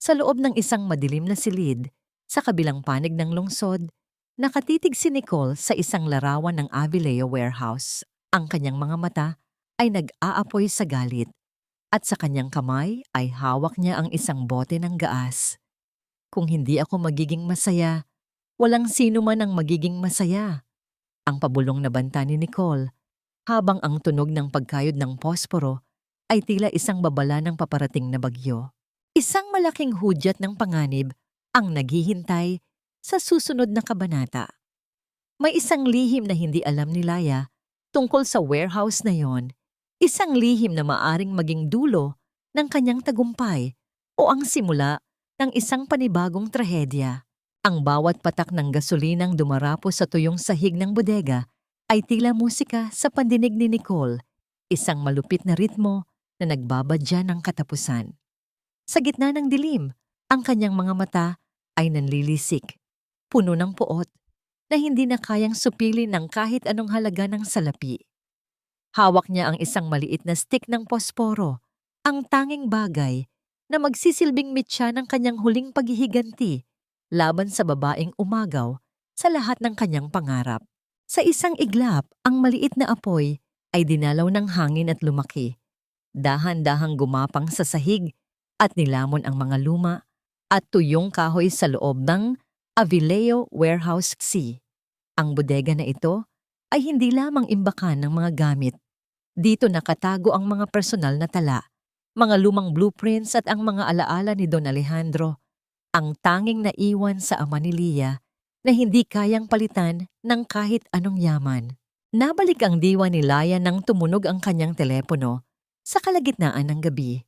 Sa loob ng isang madilim na silid, sa kabilang panig ng lungsod, nakatitig si Nicole sa isang larawan ng Avileo Warehouse. Ang kanyang mga mata ay nag-aapoy sa galit at sa kanyang kamay ay hawak niya ang isang bote ng gaas. Kung hindi ako magiging masaya, walang sino man ang magiging masaya. Ang pabulong na banta ni Nicole, habang ang tunog ng pagkayod ng posporo ay tila isang babala ng paparating na bagyo. Isang malaking hudyat ng panganib ang naghihintay sa susunod na kabanata. May isang lihim na hindi alam ni Laya tungkol sa warehouse na yon, isang lihim na maaring maging dulo ng kanyang tagumpay o ang simula ng isang panibagong trahedya. Ang bawat patak ng gasolinang dumarapo sa tuyong sahig ng bodega ay tila musika sa pandinig ni Nicole, isang malupit na ritmo na nagbabadya ng katapusan. Sa gitna ng dilim, ang kanyang mga mata ay nanlilisik, puno ng puot, na hindi na kayang supili ng kahit anong halaga ng salapi. Hawak niya ang isang maliit na stick ng posporo, ang tanging bagay na magsisilbing mitya ng kanyang huling paghihiganti laban sa babaeng umagaw sa lahat ng kanyang pangarap. Sa isang iglap, ang maliit na apoy ay dinalaw ng hangin at lumaki. Dahan-dahang gumapang sa sahig at nilamon ang mga luma at tuyong kahoy sa loob ng Avileo Warehouse C. Ang bodega na ito ay hindi lamang imbakan ng mga gamit. Dito nakatago ang mga personal na tala, mga lumang blueprints at ang mga alaala ni Don Alejandro, ang tanging naiwan sa ama ni Lia na hindi kayang palitan ng kahit anong yaman. Nabalik ang diwa ni Laya nang tumunog ang kanyang telepono sa kalagitnaan ng gabi.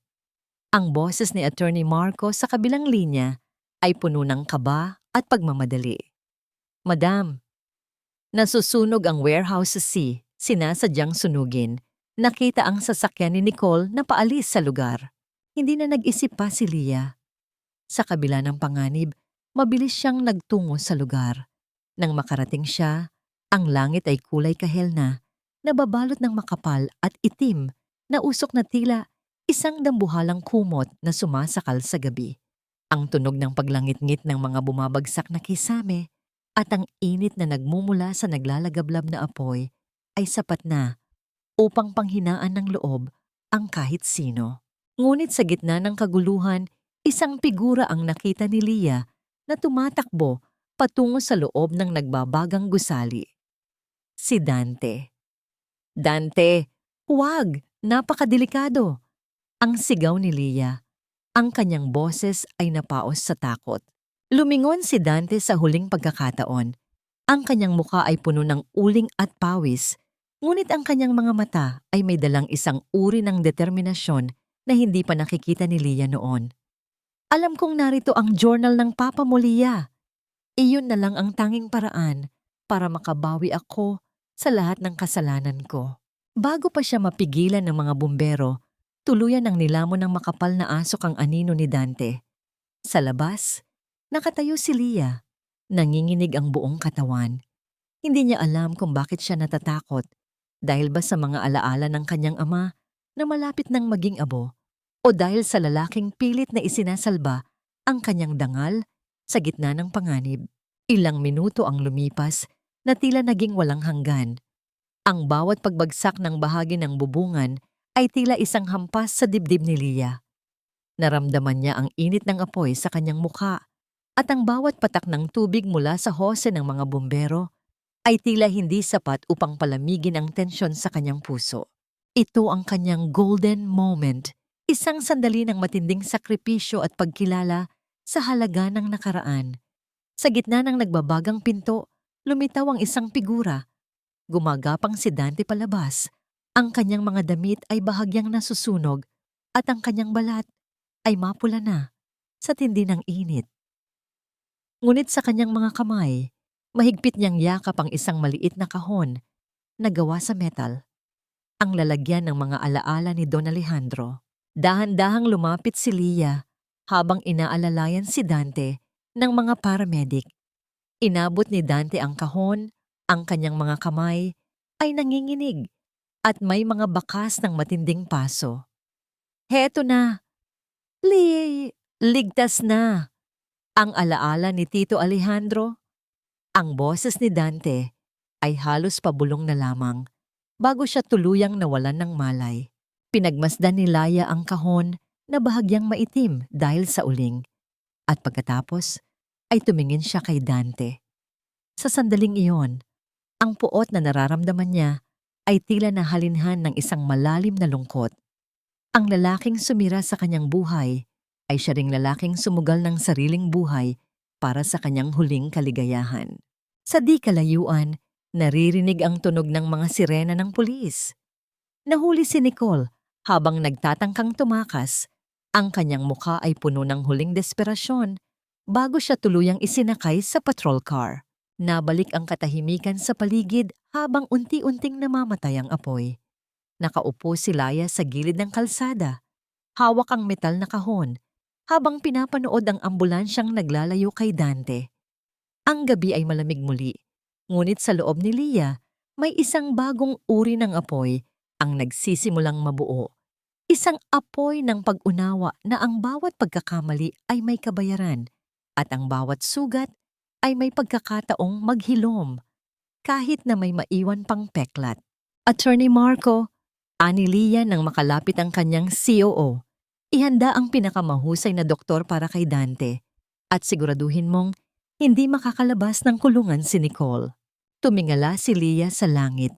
Ang boses ni Attorney Marco sa kabilang linya ay puno ng kaba at pagmamadali. Madam, nasusunog ang warehouse C, sinasadyang sunugin. Nakita ang sasakyan ni Nicole na paalis sa lugar. Hindi na nag-isip pa si Lia. Sa kabila ng panganib, mabilis siyang nagtungo sa lugar. Nang makarating siya, ang langit ay kulay kahel na, nababalot ng makapal at itim na usok na tila isang dambuhalang kumot na sumasakal sa gabi. Ang tunog ng paglangit-ngit ng mga bumabagsak na kisame at ang init na nagmumula sa naglalagablab na apoy ay sapat na upang panghinaan ng loob ang kahit sino. Ngunit sa gitna ng kaguluhan, isang figura ang nakita ni Lia na tumatakbo patungo sa loob ng nagbabagang gusali. Si Dante. Dante, huwag! Napakadelikado! Ang sigaw ni Lia. Ang kanyang boses ay napaos sa takot. Lumingon si Dante sa huling pagkakataon. Ang kanyang muka ay puno ng uling at pawis, ngunit ang kanyang mga mata ay may dalang isang uri ng determinasyon na hindi pa nakikita ni Lia noon. Alam kong narito ang journal ng Papa mo, Lia. Iyon na lang ang tanging paraan para makabawi ako sa lahat ng kasalanan ko. Bago pa siya mapigilan ng mga bumbero, tuluyan ang nilamon ng makapal na asok ang anino ni Dante. Sa labas, nakatayo si Lia. Nanginginig ang buong katawan. Hindi niya alam kung bakit siya natatakot, dahil ba sa mga alaala ng kanyang ama na malapit nang maging abo, o dahil sa lalaking pilit na isinasalba ang kanyang dangal sa gitna ng panganib. Ilang minuto ang lumipas na tila naging walang hanggan. Ang bawat pagbagsak ng bahagi ng bubungan ay tila isang hampas sa dibdib ni Lia. Naramdaman niya ang init ng apoy sa kanyang mukha at ang bawat patak ng tubig mula sa hose ng mga bumbero ay tila hindi sapat upang palamigin ang tensyon sa kanyang puso. Ito ang kanyang golden moment, isang sandali ng matinding sakripisyo at pagkilala sa halaga ng nakaraan. Sa gitna ng nagbabagang pinto, lumitaw ang isang figura. Gumagapang si Dante palabas. Ang kanyang mga damit ay bahagyang nasusunog at ang kanyang balat ay mapula na sa tindi ng init. Ngunit sa kanyang mga kamay, mahigpit niyang yakap ang isang maliit na kahon na gawa sa metal. Ang lalagyan ng mga alaala ni Don Alejandro. Dahan-dahang lumapit si Lia habang inaalalayan si Dante ng mga paramedic. Inabot ni Dante ang kahon, ang kanyang mga kamay ay nanginginig at may mga bakas ng matinding paso. Heto na! Ligtas na! Ang alaala ni Tito Alejandro. Ang boses ni Dante ay halos pabulong na lamang bago siya tuluyang nawalan ng malay. Pinagmasdan ni Laya ang kahon na bahagyang maitim dahil sa uling. At pagkatapos ay tumingin siya kay Dante. Sa sandaling iyon, ang puot na nararamdaman niya ay tila nahalinhan ng isang malalim na lungkot. Ang lalaking sumira sa kanyang buhay ay siya ring lalaking sumugal ng sariling buhay para sa kanyang huling kaligayahan. Sa di kalayuan, naririnig ang tunog ng mga sirena ng pulis. Nahuli si Nicole habang nagtatangkang tumakas. Ang kanyang mukha ay puno ng huling desperasyon bago siya tuluyang isinakay sa patrol car. Nabalik ang katahimikan sa paligid habang unti-unting namamatay ang apoy. Nakaupo si Laya sa gilid ng kalsada. Hawak ang metal na kahon habang pinapanood ang ambulansyang naglalayo kay Dante. Ang gabi ay malamig muli, ngunit sa loob ni Lia may isang bagong uri ng apoy ang nagsisimulang mabuo. Isang apoy ng pag-unawa na ang bawat pagkakamali ay may kabayaran at ang bawat sugat ay may pagkakataong maghilom kahit na may maiwan pang peklat. Attorney Marco, ani Lia nang makalapit ang kanyang COO. Ihanda ang pinakamahusay na doktor para kay Dante at siguraduhin mong hindi makakalabas ng kulungan si Nicole. Tumingala si Lia sa langit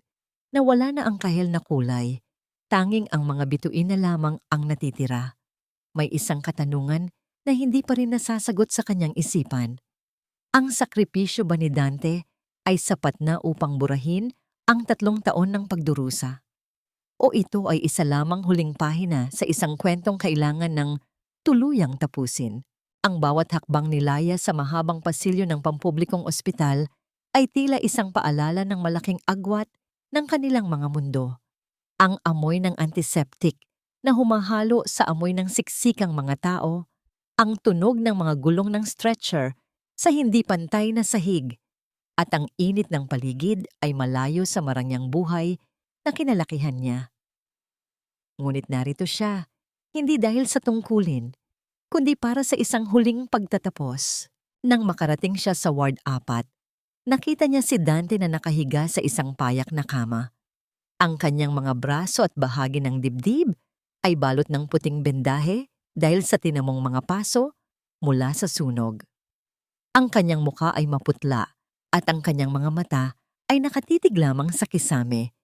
na wala na ang kahel na kulay. Tanging ang mga bituin na lamang ang natitira. May isang katanungan na hindi pa rin nasasagot sa kanyang isipan. Ang sakripisyo ba ni Dante ay sapat na upang burahin ang 3 taon ng pagdurusa? O ito ay isa lamang huling pahina sa isang kwentong kailangan ng tuluyang tapusin? Ang bawat hakbang ni Laya sa mahabang pasilyo ng pampublikong ospital ay tila isang paalala ng malaking agwat ng kanilang mga mundo. Ang amoy ng antiseptic na humahalo sa amoy ng siksikang mga tao, ang tunog ng mga gulong ng stretcher sa hindi pantay na sahig, at ang init ng paligid ay malayo sa marangyang buhay na kinalakihan niya. Ngunit narito siya, hindi dahil sa tungkulin, kundi para sa isang huling pagtatapos. Nang makarating siya sa Ward 4, nakita niya si Dante na nakahiga sa isang payak na kama. Ang kanyang mga braso at bahagi ng dibdib ay balot ng puting bendahe dahil sa tinamong mga paso mula sa sunog. Ang kanyang mukha ay maputla at ang kanyang mga mata ay nakatitig lamang sa kisame.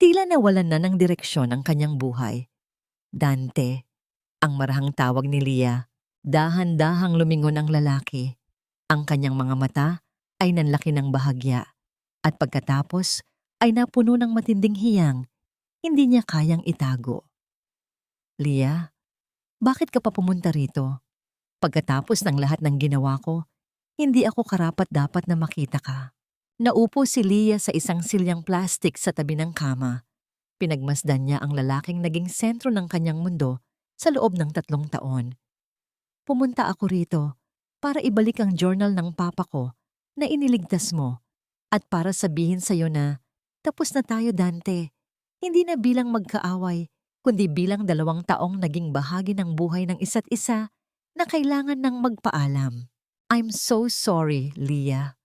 Tila nawalan na ng direksyon ang kanyang buhay. Dante, ang marahang tawag ni Lia. Dahan-dahang lumingon ang lalaki. Ang kanyang mga mata ay nanlaki ng bahagya at pagkatapos ay napuno ng matinding hiyang, hindi niya kayang itago. Lia, bakit ka pa pumunta rito? Pagkatapos ng lahat ng ginawa ko, hindi ako karapat-dapat na makita ka. Naupo si Lia sa isang silyang plastik sa tabi ng kama. Pinagmasdan niya ang lalaking naging sentro ng kanyang mundo sa loob ng 3 taon. Pumunta ako rito para ibalik ang journal ng papa ko na iniligtas mo at para sabihin sa iyo na tapos na tayo, Dante. Hindi na bilang magkaaway, kundi bilang 2 taong naging bahagi ng buhay ng isa't isa na kailangan ng magpaalam. I'm so sorry, Lia.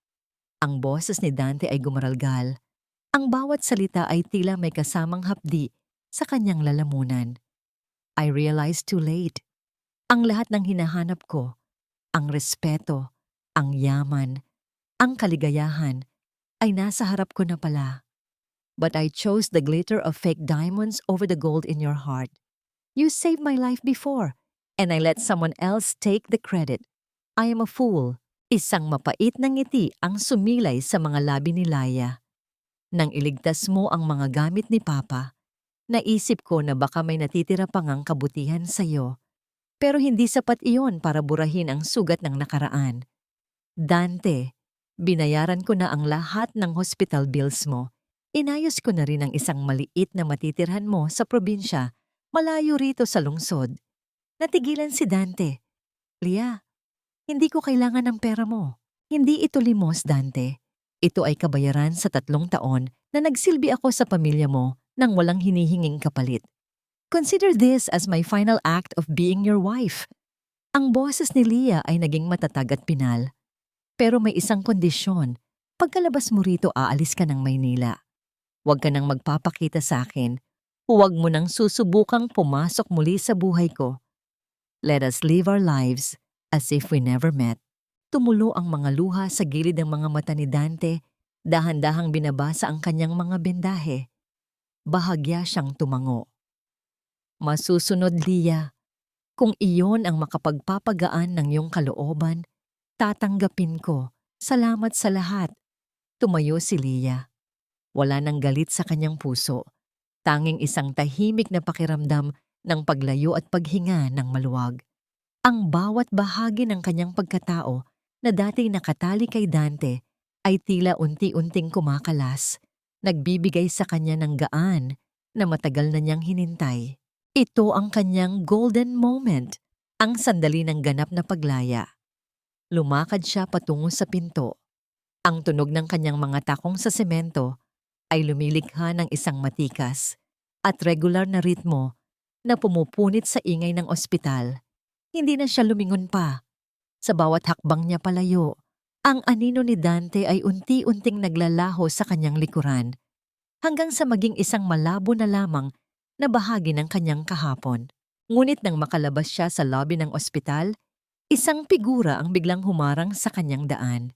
Ang boses ni Dante ay gumaralgal. Ang bawat salita ay tila may kasamang hapdi sa kanyang lalamunan. I realized too late. Ang lahat ng hinahanap ko, ang respeto, ang yaman, ang kaligayahan, ay nasa harap ko na pala. But I chose the glitter of fake diamonds over the gold in your heart. You saved my life before, and I let someone else take the credit. I am a fool. Isang mapait na ngiti ang sumilay sa mga labi ni Laya. Nang iligtas mo ang mga gamit ni Papa, naisip ko na baka may natitira pang ang kabutihan sa iyo. Pero hindi sapat iyon para burahin ang sugat ng nakaraan. Dante, binayaran ko na ang lahat ng hospital bills mo. Inayos ko na rin ang isang maliit na matitirhan mo sa probinsya, malayo rito sa lungsod. Natigilan si Dante. Lia, hindi ko kailangan ng pera mo. Hindi ito limos, Dante. Ito ay kabayaran sa 3 taon na nagsilbi ako sa pamilya mo nang walang hinihinging kapalit. Consider this as my final act of being your wife. Ang boses ni Lia ay naging matatag at pinal. Pero may isang kondisyon. Pagkalabas mo rito, aalis ka ng Maynila. Huwag ka nang magpapakita sa akin. Huwag mo nang susubukang pumasok muli sa buhay ko. Let us live our lives as if we never met. Tumulo ang mga luha sa gilid ng mga mata ni Dante, dahan-dahang binabasa ang kanyang mga bendahe. Bahagya siyang tumango. Masusunod, Lia. Kung iyon ang makapagpapagaan ng iyong kalooban, tatanggapin ko. Salamat sa lahat. Tumayo si Lia. Wala nang galit sa kanyang puso. Tanging isang tahimik na pakiramdam ng paglayo at paghinga ng maluwag. Ang bawat bahagi ng kanyang pagkatao na dating nakatali kay Dante ay tila unti-unting kumakalas, nagbibigay sa kanya ng gaan na matagal na niyang hinintay. Ito ang kanyang golden moment, ang sandali ng ganap na paglaya. Lumakad siya patungo sa pinto. Ang tunog ng kanyang mga takong sa semento ay lumilikha ng isang matikas at regular na ritmo na pumupunit sa ingay ng ospital. Hindi na siya lumingon pa. Sa bawat hakbang niya palayo, ang anino ni Dante ay unti-unting naglalaho sa kanyang likuran, hanggang sa maging isang malabo na lamang na bahagi ng kanyang kahapon. Ngunit nang makalabas siya sa lobby ng ospital, isang figura ang biglang humarang sa kanyang daan.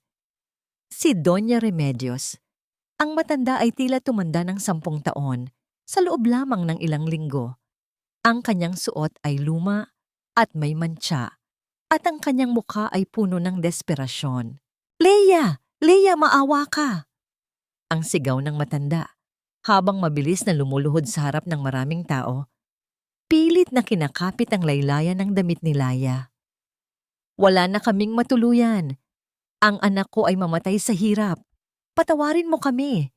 Si Doña Remedios. Ang matanda ay tila tumanda ng 10 taon sa loob lamang ng ilang linggo. Ang kanyang suot ay luma at may mantsa, at ang kanyang mukha ay puno ng desperasyon. Leia! Leia, maawa ka! Ang sigaw ng matanda, habang mabilis na lumuluhod sa harap ng maraming tao. Pilit na kinakapit ang laylayan ng damit ni Laya. Wala na kaming matuluyan. Ang anak ko ay mamatay sa hirap. Patawarin mo kami.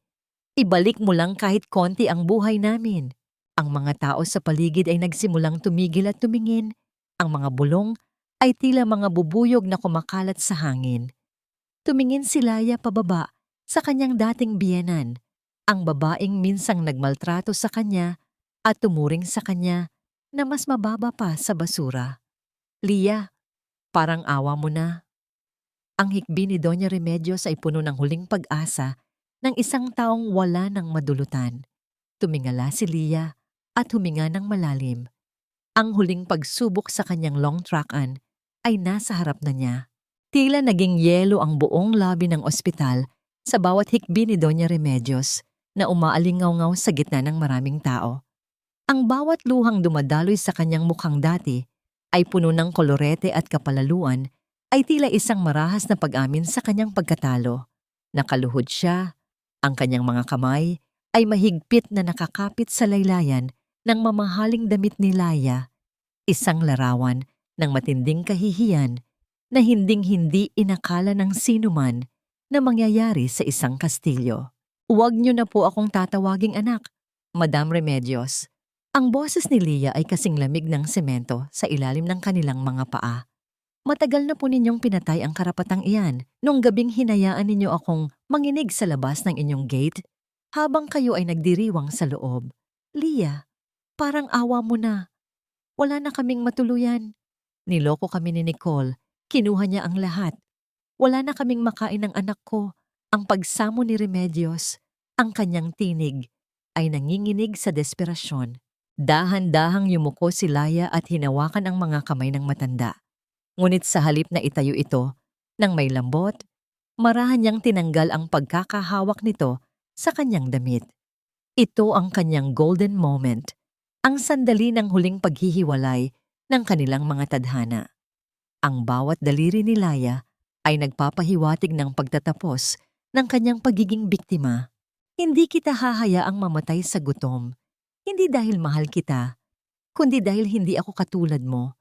Ibalik mo lang kahit konti ang buhay namin. Ang mga tao sa paligid ay nagsimulang tumigil at tumingin. Ang mga bulong ay tila mga bubuyog na kumakalat sa hangin. Tumingin si Laya pababa sa kanyang dating biyenan, ang babaeng minsang nagmaltrato sa kanya at tumuring sa kanya na mas mababa pa sa basura. Lia, parang awa mo na. Ang hikbi ni Doña Remedios ay puno ng huling pag-asa ng isang taong wala ng madulutan. Tumingala si Lia at huminga ng malalim. Ang huling pagsubok sa kanyang long track-an ay nasa harap na niya. Tila naging yelo ang buong lobby ng ospital sa bawat hikbi ni Doña Remedios na umaalingaw-ngaw sa gitna ng maraming tao. Ang bawat luhang dumadaloy sa kanyang mukhang dati ay puno ng kolorete at kapalaluan ay tila isang marahas na pag-amin sa kanyang pagkatalo. Nakaluhod siya, ang kanyang mga kamay ay mahigpit na nakakapit sa laylayan ng mamahaling damit ni Laya, isang larawan ng matinding kahihiyan na hinding-hindi inakala ng sinuman na mangyayari sa isang kastilyo. Huwag niyo na po akong tatawaging anak, Madam Remedios. Ang boses ni Lia ay kasing lamig ng semento sa ilalim ng kanilang mga paa. Matagal na po ninyong pinatay ang karapatang iyan nung gabing hinayaan ninyo akong manginig sa labas ng inyong gate habang kayo ay nagdiriwang sa loob. Lia, parang awa mo na. Wala na kaming matuluyan. Niloko kami ni Nicole. Kinuha niya ang lahat. Wala na kaming makain ng anak ko. Ang pagsamo ni Remedios, ang kanyang tinig, ay nanginginig sa desperasyon. Dahan-dahang yumuko si Laya at hinawakan ang mga kamay ng matanda. Ngunit sa halip na itayo ito, nang may lambot, marahan niyang tinanggal ang pagkakahawak nito sa kanyang damit. Ito ang kanyang golden moment, ang sandali ng huling paghihiwalay ng kanilang mga tadhana. Ang bawat daliri ni Laya ay nagpapahiwatig ng pagtatapos ng kanyang pagiging biktima. Hindi kita hahayaang mamatay sa gutom. Hindi dahil mahal kita, kundi dahil hindi ako katulad mo,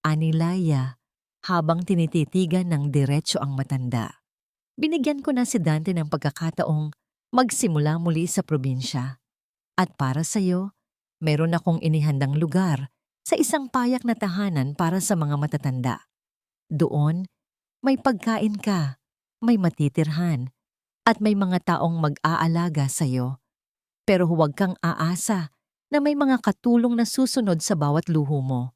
ani Laia, habang tinititigan ng diretso ang matanda. Binigyan ko na si Dante ng pagkakataong magsimula muli sa probinsya. At para sa'yo, meron akong inihandang lugar sa isang payak na tahanan para sa mga matatanda. Doon, may pagkain ka, may matitirhan, at may mga taong mag-aalaga sa'yo. Pero huwag kang aasa na may mga katulong na susunod sa bawat luho mo.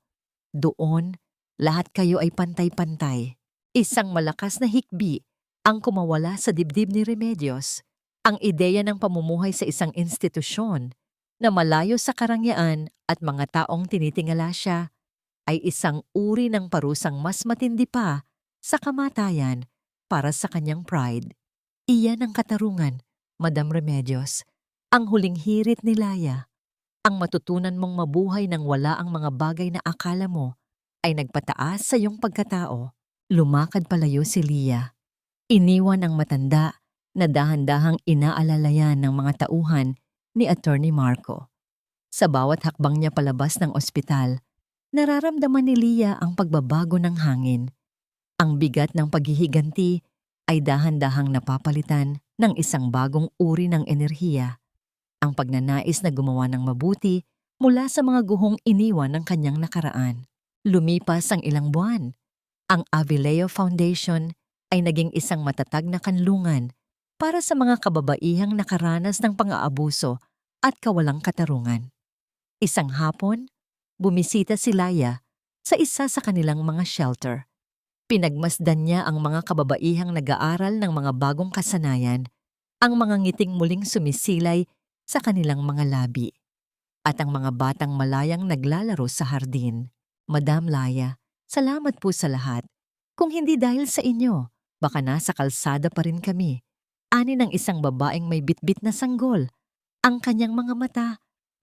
Doon, lahat kayo ay pantay-pantay. Isang malakas na hikbi ang kumawala sa dibdib ni Remedios. Ang ideya ng pamumuhay sa isang institusyon na malayo sa karangyaan at mga taong tinitingala siya ay isang uri ng parusang mas matindi pa sa kamatayan para sa kanyang pride. Iyan ang katarungan, Madam Remedios, ang huling hirit ni Laia. Ang matutunan mong mabuhay nang wala ang mga bagay na akala mo ay nagpataas sa iyong pagkatao. Lumakad palayo si Lia. Iniwan ang matanda na dahan-dahang inaalalayan ng mga tauhan ni Attorney Marco. Sa bawat hakbang niya palabas ng ospital, nararamdaman ni Lia ang pagbabago ng hangin. Ang bigat ng paghihiganti ay dahan-dahang napapalitan ng isang bagong uri ng enerhiya. Ang pagnanais na gumawa ng mabuti mula sa mga guhong iniwan ng kanyang nakaraan. Lumipas ang ilang buwan. Ang Avileo Foundation ay naging isang matatag na kanlungan para sa mga kababaihang nakaranas ng pang-aabuso at kawalang katarungan. Isang hapon, bumisita si Laia sa isa sa kanilang mga shelter. Pinagmasdan niya ang mga kababaihang nag-aaral ng mga bagong kasanayan, ang mga ngiting muling sumisilay sa kanilang mga labi, at ang mga batang malayang naglalaro sa hardin. Madam Laia, salamat po sa lahat. Kung hindi dahil sa inyo, baka nasa kalsada pa rin kami. Ani ng isang babaeng may bitbit na sanggol. Ang kanyang mga mata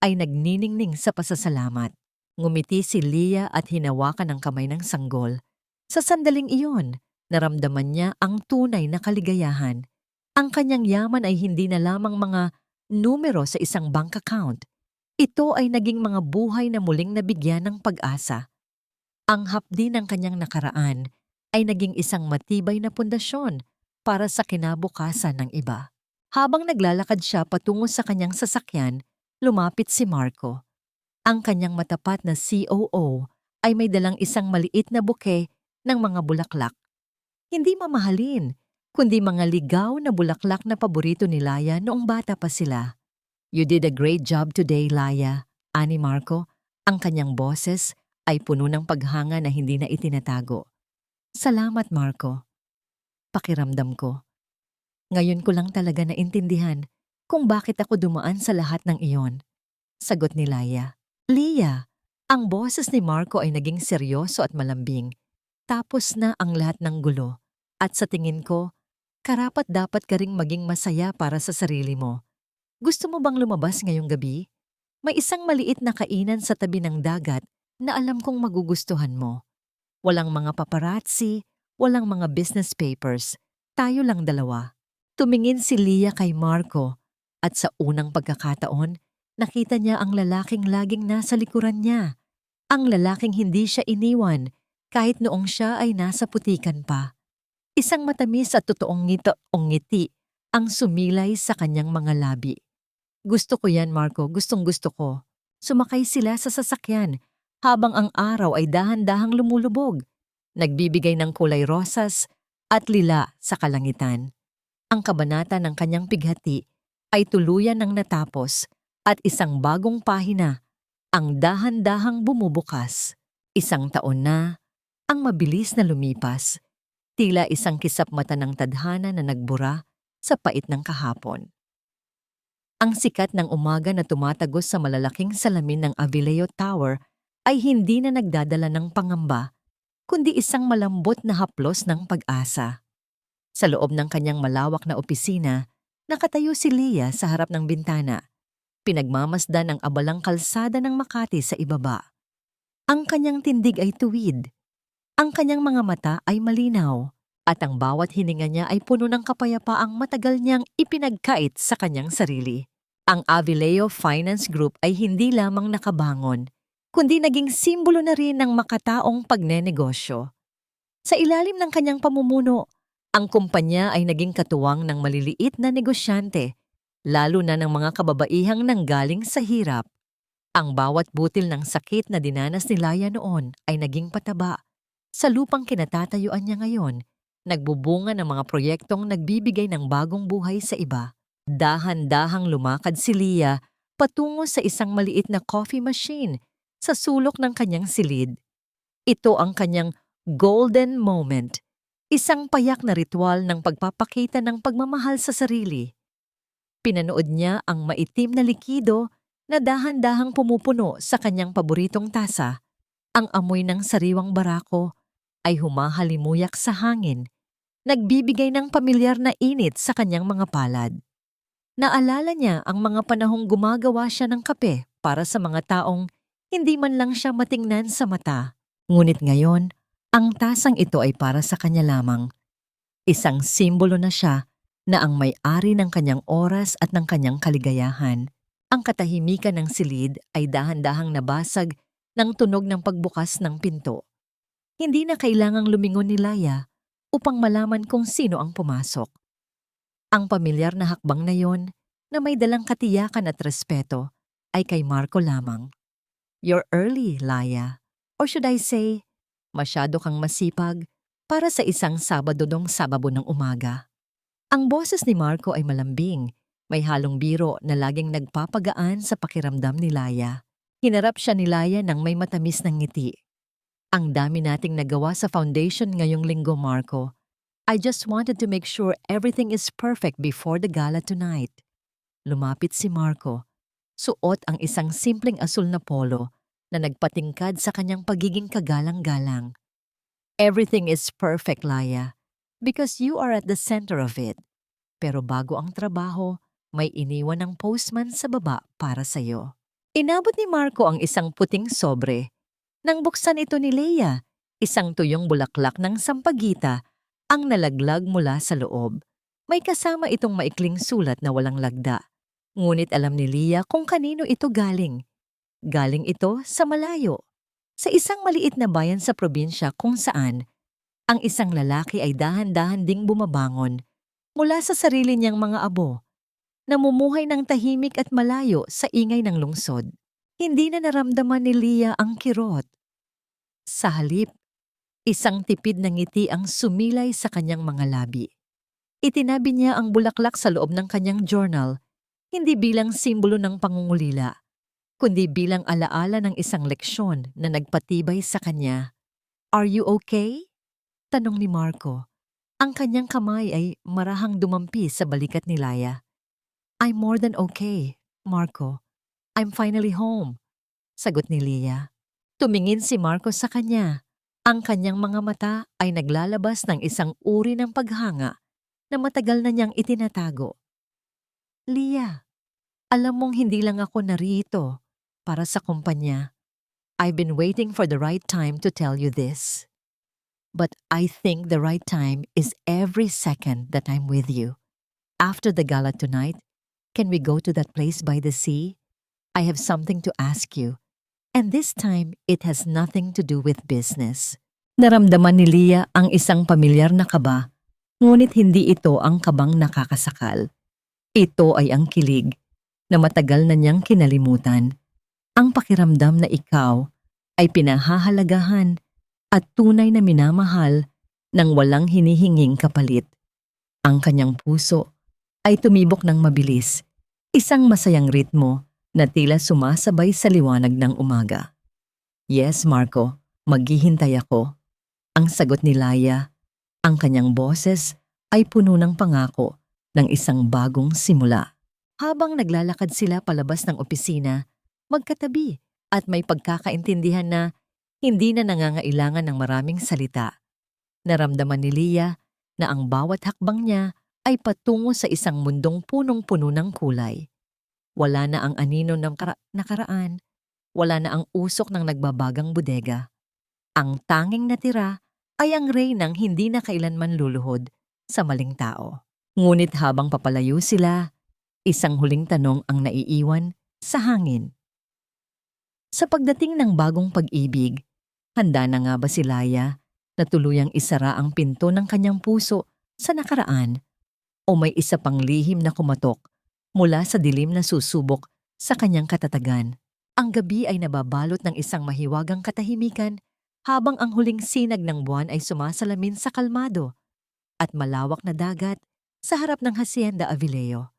ay nagniningning sa pasasalamat. Ngumiti si Lia at hinawakan ang kamay ng sanggol. Sa sandaling iyon, naramdaman niya ang tunay na kaligayahan. Ang kanyang yaman ay hindi na lamang mga numero sa isang bank account. Ito ay naging mga buhay na muling nabigyan ng pag-asa. Ang hapdi ng kanyang nakaraan ay naging isang matibay na pundasyon para sa kinabukasan ng iba. Habang naglalakad siya patungo sa kanyang sasakyan, lumapit si Marco. Ang kanyang matapat na COO ay may dalang isang maliit na buke ng mga bulaklak. Hindi mamahalin, kundi mga ligaw na bulaklak na paborito ni Laia noong bata pa sila. "You did a great job today, Laia," ani Marco. Ang kanyang boses ay puno ng paghanga na hindi na itinatago. "Salamat, Marco." Pakiramdam ko. Ngayon ko lang talaga naintindihan kung bakit ako dumaan sa lahat ng iyon. Sagot ni Laia. Lia, ang boses ni Marco ay naging seryoso at malambing. Tapos na ang lahat ng gulo. At sa tingin ko, karapat-dapat ka ring maging masaya para sa sarili mo. Gusto mo bang lumabas ngayong gabi? May isang maliit na kainan sa tabi ng dagat na alam kong magugustuhan mo. Walang mga paparazzi, walang mga business papers. Tayo lang dalawa. Tumingin si Lia kay Marco at sa unang pagkakataon, nakita niya ang lalaking laging nasa likuran niya. Ang lalaking hindi siya iniwan kahit noong siya ay nasa putikan pa. Isang matamis at totoong ngiti ang sumilay sa kanyang mga labi. Gusto ko yan, Marco. Gustong-gusto ko. Sumakay sila sa sasakyan habang ang araw ay dahan-dahang lumulubog. Nagbibigay ng kulay rosas at lila sa kalangitan. Ang kabanata ng kanyang pighati ay tuluyan ng natapos at isang bagong pahina ang dahan-dahang bumubukas. Isang taon na ang mabilis na lumipas. Tila isang kisap mata ng tadhana na nagbura sa pait ng kahapon. Ang sikat ng umaga na tumatagos sa malalaking salamin ng Avileo Tower ay hindi na nagdadala ng pangamba, kundi isang malambot na haplos ng pag-asa. Sa loob ng kanyang malawak na opisina, nakatayo si Lia sa harap ng bintana. Pinagmamasdan ang abalang kalsada ng Makati sa ibaba. Ang kanyang tindig ay tuwid. Ang kanyang mga mata ay malinaw. At ang bawat hininga niya ay puno ng kapayapaang matagal niyang ipinagkait sa kanyang sarili. Ang Avileo Finance Group ay hindi lamang nakabangon, kundi naging simbolo na rin ng makataong pagnenegosyo. Sa ilalim ng kanyang pamumuno, ang kumpanya ay naging katuwang ng maliliit na negosyante, lalo na ng mga kababaihang nanggaling sa hirap. Ang bawat butil ng sakit na dinanas ni Laya noon ay naging pataba. Sa lupang kinatatayuan niya ngayon, nagbubunga ng mga proyektong nagbibigay ng bagong buhay sa iba. Dahan-dahang lumakad si Lia patungo sa isang maliit na coffee machine sa sulok ng kanyang silid. Ito ang kanyang golden moment, isang payak na ritual ng pagpapakita ng pagmamahal sa sarili. Pinanood niya ang maitim na likido na dahan-dahang pumupuno sa kanyang paboritong tasa. Ang amoy ng sariwang barako ay humahalimuyak sa hangin, nagbibigay ng pamilyar na init sa kanyang mga palad. Naalala niya ang mga panahong gumagawa siya ng kape para sa mga taong hindi man lang siya matingnan sa mata. Ngunit ngayon, ang tasang ito ay para sa kanya lamang. Isang simbolo na siya na ang may-ari ng kanyang oras at ng kanyang kaligayahan. Ang katahimikan ng silid ay dahan-dahang nabasag ng tunog ng pagbukas ng pinto. Hindi na kailangang lumingon ni Laya upang malaman kung sino ang pumasok. Ang pamilyar na hakbang na yon, na may dalang katiyakan at respeto, ay kay Marco lamang. You're early, Laya. Or should I say, masyado kang masipag para sa isang Sabado ng umaga. Ang boses ni Marco ay malambing, may halong biro na laging nagpapagaan sa pakiramdam ni Laya. Hinarap siya ni Laya ng may matamis ng ngiti. Ang dami nating nagawa sa foundation ngayong linggo, Marco. I just wanted to make sure everything is perfect before the gala tonight. Lumapit si Marco. Suot ang isang simpleng asul na polo na nagpatingkad sa kanyang pagiging kagalang-galang. Everything is perfect, Laya, because you are at the center of it. Pero bago ang trabaho, may iniwan ng postman sa baba para sa'yo. Inabot ni Marco ang isang puting sobre. Nang buksan ito ni Leia, isang tuyong bulaklak ng sampagita ang nalaglag mula sa loob. May kasama itong maikling sulat na walang lagda. Ngunit alam ni Lia kung kanino ito galing. Galing ito sa malayo. Sa isang maliit na bayan sa probinsya kung saan, ang isang lalaki ay dahan-dahan ding bumabangon mula sa sarili niyang mga abo, namumuhay ng tahimik at malayo sa ingay ng lungsod. Hindi na naramdaman ni Lia ang kirot. Sa halip, isang tipid na ngiti ang sumilay sa kanyang mga labi. Itinabi niya ang bulaklak sa loob ng kanyang journal, hindi bilang simbolo ng pangungulila, kundi bilang alaala ng isang leksyon na nagpatibay sa kanya. Are you okay? Tanong ni Marco. Ang kanyang kamay ay marahang dumampi sa balikat ni Laya. I'm more than okay, Marco. I'm finally home, sagot ni Lia. Tumingin si Marco sa kanya. Ang kanyang mga mata ay naglalabas ng isang uri ng paghanga na matagal na niyang itinatago. Lia, alam mong hindi lang ako narito para sa kumpanya. I've been waiting for the right time to tell you this. But I think the right time is every second that I'm with you. After the gala tonight, can we go to that place by the sea? I have something to ask you. And this time, it has nothing to do with business. Naramdaman ni Lia ang isang pamilyar na kaba, ngunit hindi ito ang kabang nakakasakal. Ito ay ang kilig na matagal na niyang kinalimutan. Ang pakiramdam na ikaw ay pinahahalagahan at tunay na minamahal ng walang hinihinging kapalit. Ang kanyang puso ay tumibok ng mabilis, isang masayang ritmo na tila sumasabay sa liwanag ng umaga. Yes, Marco, maghihintay ako. Ang sagot ni Laya, ang kanyang boses ay puno ng pangako ng isang bagong simula. Habang naglalakad sila palabas ng opisina, magkatabi at may pagkakaintindihan na hindi na nangangailangan ng maraming salita. Naramdaman ni Lia na ang bawat hakbang niya ay patungo sa isang mundong punong-puno ng kulay. Wala na ang anino ng nakaraan, wala na ang usok ng nagbabagang bodega. Ang tanging natira ay ang reynang hindi na kailanman luluhod sa maling tao. Ngunit habang papalayo sila, isang huling tanong ang naiiwan sa hangin. Sa pagdating ng bagong pag-ibig, handa na nga ba si Laya na tuluyang isara ang pinto ng kanyang puso sa nakaraan o may isa pang lihim na kumatok mula sa dilim na susubok sa kanyang katatagan? Ang gabi ay nababalot ng isang mahiwagang katahimikan habang ang huling sinag ng buwan ay sumasalamin sa kalmado at malawak na dagat sa harap ng Hacienda Avileo.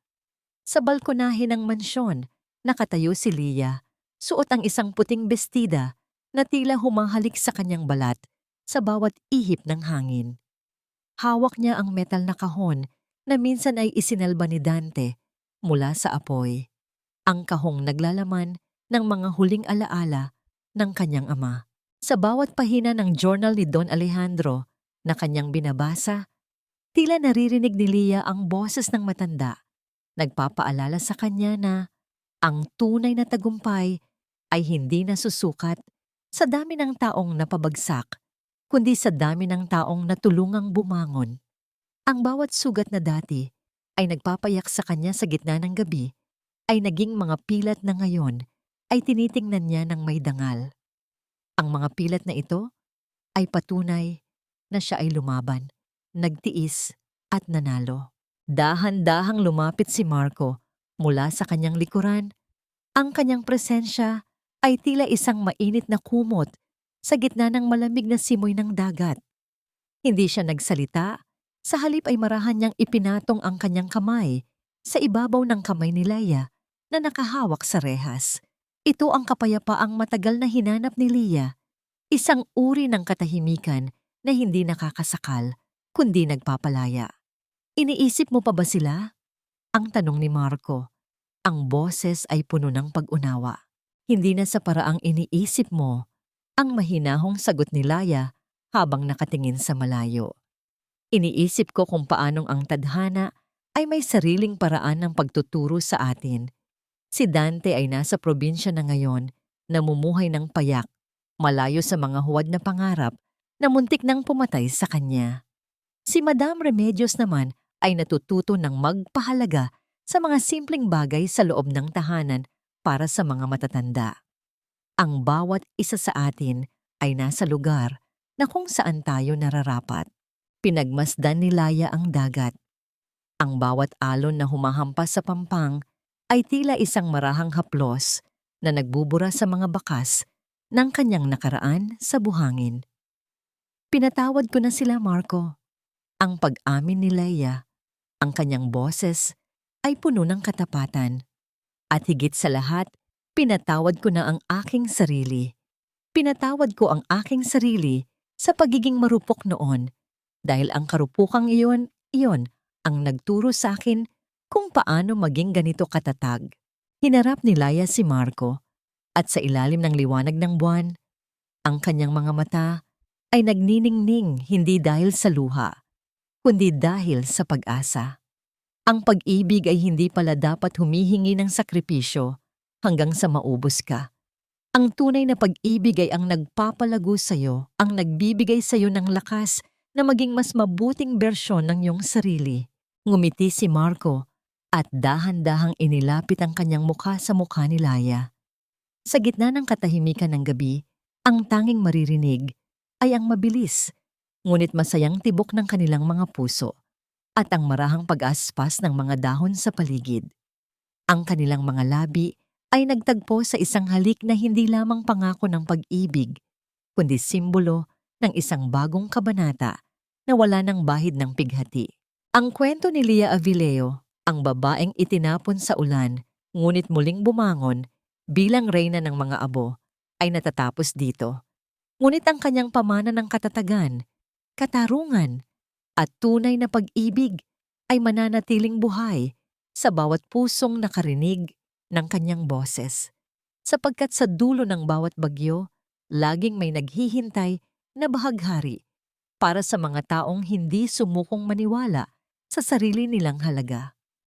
Sa balkonahe ng mansyon, nakatayo si Lia, suot ang isang puting bestida na tila humahalik sa kanyang balat sa bawat ihip ng hangin. Hawak niya ang metal na kahon na minsan ay isinalba ni Dante mula sa apoy. Ang kahong naglalaman ng mga huling alaala ng kanyang ama. Sa bawat pahina ng journal ni Don Alejandro na kanyang binabasa, tila naririnig ni Lia ang boses ng matanda, nagpapaalala sa kanya na ang tunay na tagumpay ay hindi nasusukat sa dami ng taong napabagsak, kundi sa dami ng taong natulungang bumangon. Ang bawat sugat na dati ay nagpapayak sa kanya sa gitna ng gabi ay naging mga pilat na ngayon ay tinitingnan niya ng may dangal. Ang mga pilat na ito ay patunay na siya ay lumaban, nagtiis at nanalo. Dahan-dahang lumapit si Marco mula sa kanyang likuran. Ang kanyang presensya ay tila isang mainit na kumot sa gitna ng malamig na simoy ng dagat. Hindi siya nagsalita, sa halip ay marahan niyang ipinatong ang kanyang kamay sa ibabaw ng kamay ni Laya na nakahawak sa rehas. Ito ang kapayapaang matagal na hinanap ni Lia, isang uri ng katahimikan na hindi nakakasakal, kundi nagpapalaya. Iniisip mo pa ba sila? Ang tanong ni Marco. Ang boses ay puno ng pag-unawa. Hindi na sa paraang iniisip mo, ang mahinahong sagot ni Laya habang nakatingin sa malayo. Iniisip ko kung paanong ang tadhana ay may sariling paraan ng pagtuturo sa atin. Si Dante ay nasa probinsya na ngayon, namumuhay ng payak, malayo sa mga huwad na pangarap na muntik nang pumatay sa kanya. Si Madame Remedios naman ay natututo ng magpahalaga sa mga simpleng bagay sa loob ng tahanan para sa mga matatanda. Ang bawat isa sa atin ay nasa lugar na kung saan tayo nararapat. Pinagmasdan ni Laya ang dagat. Ang bawat alon na humahampas sa pampang ay tila isang marahang haplos na nagbubura sa mga bakas ng kanyang nakaraan sa buhangin. Pinatawad ko na sila, Marco. Ang pag-amin ni Laya, ang kanyang boses, ay puno ng katapatan. At higit sa lahat, pinatawad ko na ang aking sarili. Pinatawad ko ang aking sarili sa pagiging marupok noon dahil ang karupukang iyon ang nagturo sa akin kung paano maging ganito katatag. Hinarap ni Laya si Marco at sa ilalim ng liwanag ng buwan, ang kanyang mga mata ay nagniningning hindi dahil sa luha, kundi dahil sa pag-asa. Ang pag-ibig ay hindi pala dapat humihingi ng sakripisyo hanggang sa maubos ka. Ang tunay na pag-ibig ay ang nagpapalago sa'yo, ang nagbibigay sa'yo ng lakas na maging mas mabuting bersyon ng iyong sarili. Ngumiti si Marco at dahan-dahang inilapit ang kanyang mukha sa mukha ni Laya. Sa gitna ng katahimikan ng gabi, ang tanging maririnig ay ang mabilis, ngunit masayang tibok ng kanilang mga puso at ang marahang pag-aspas ng mga dahon sa paligid. Ang kanilang mga labi ay nagtagpo sa isang halik na hindi lamang pangako ng pag-ibig, kundi simbolo ng isang bagong kabanata na wala ng bahid ng pighati. Ang kwento ni Lia Avileo, ang babaeng itinapon sa ulan, ngunit muling bumangon bilang reyna ng mga abo, ay natatapos dito. Ngunit ang kanyang pamana ng katatagan, katarungan, at tunay na pag-ibig ay mananatiling buhay sa bawat pusong nakarinig ng kanyang boses. Sapagkat sa dulo ng bawat bagyo, laging may naghihintay na bahaghari para sa mga taong hindi sumukong maniwala sa sarili nilang halaga.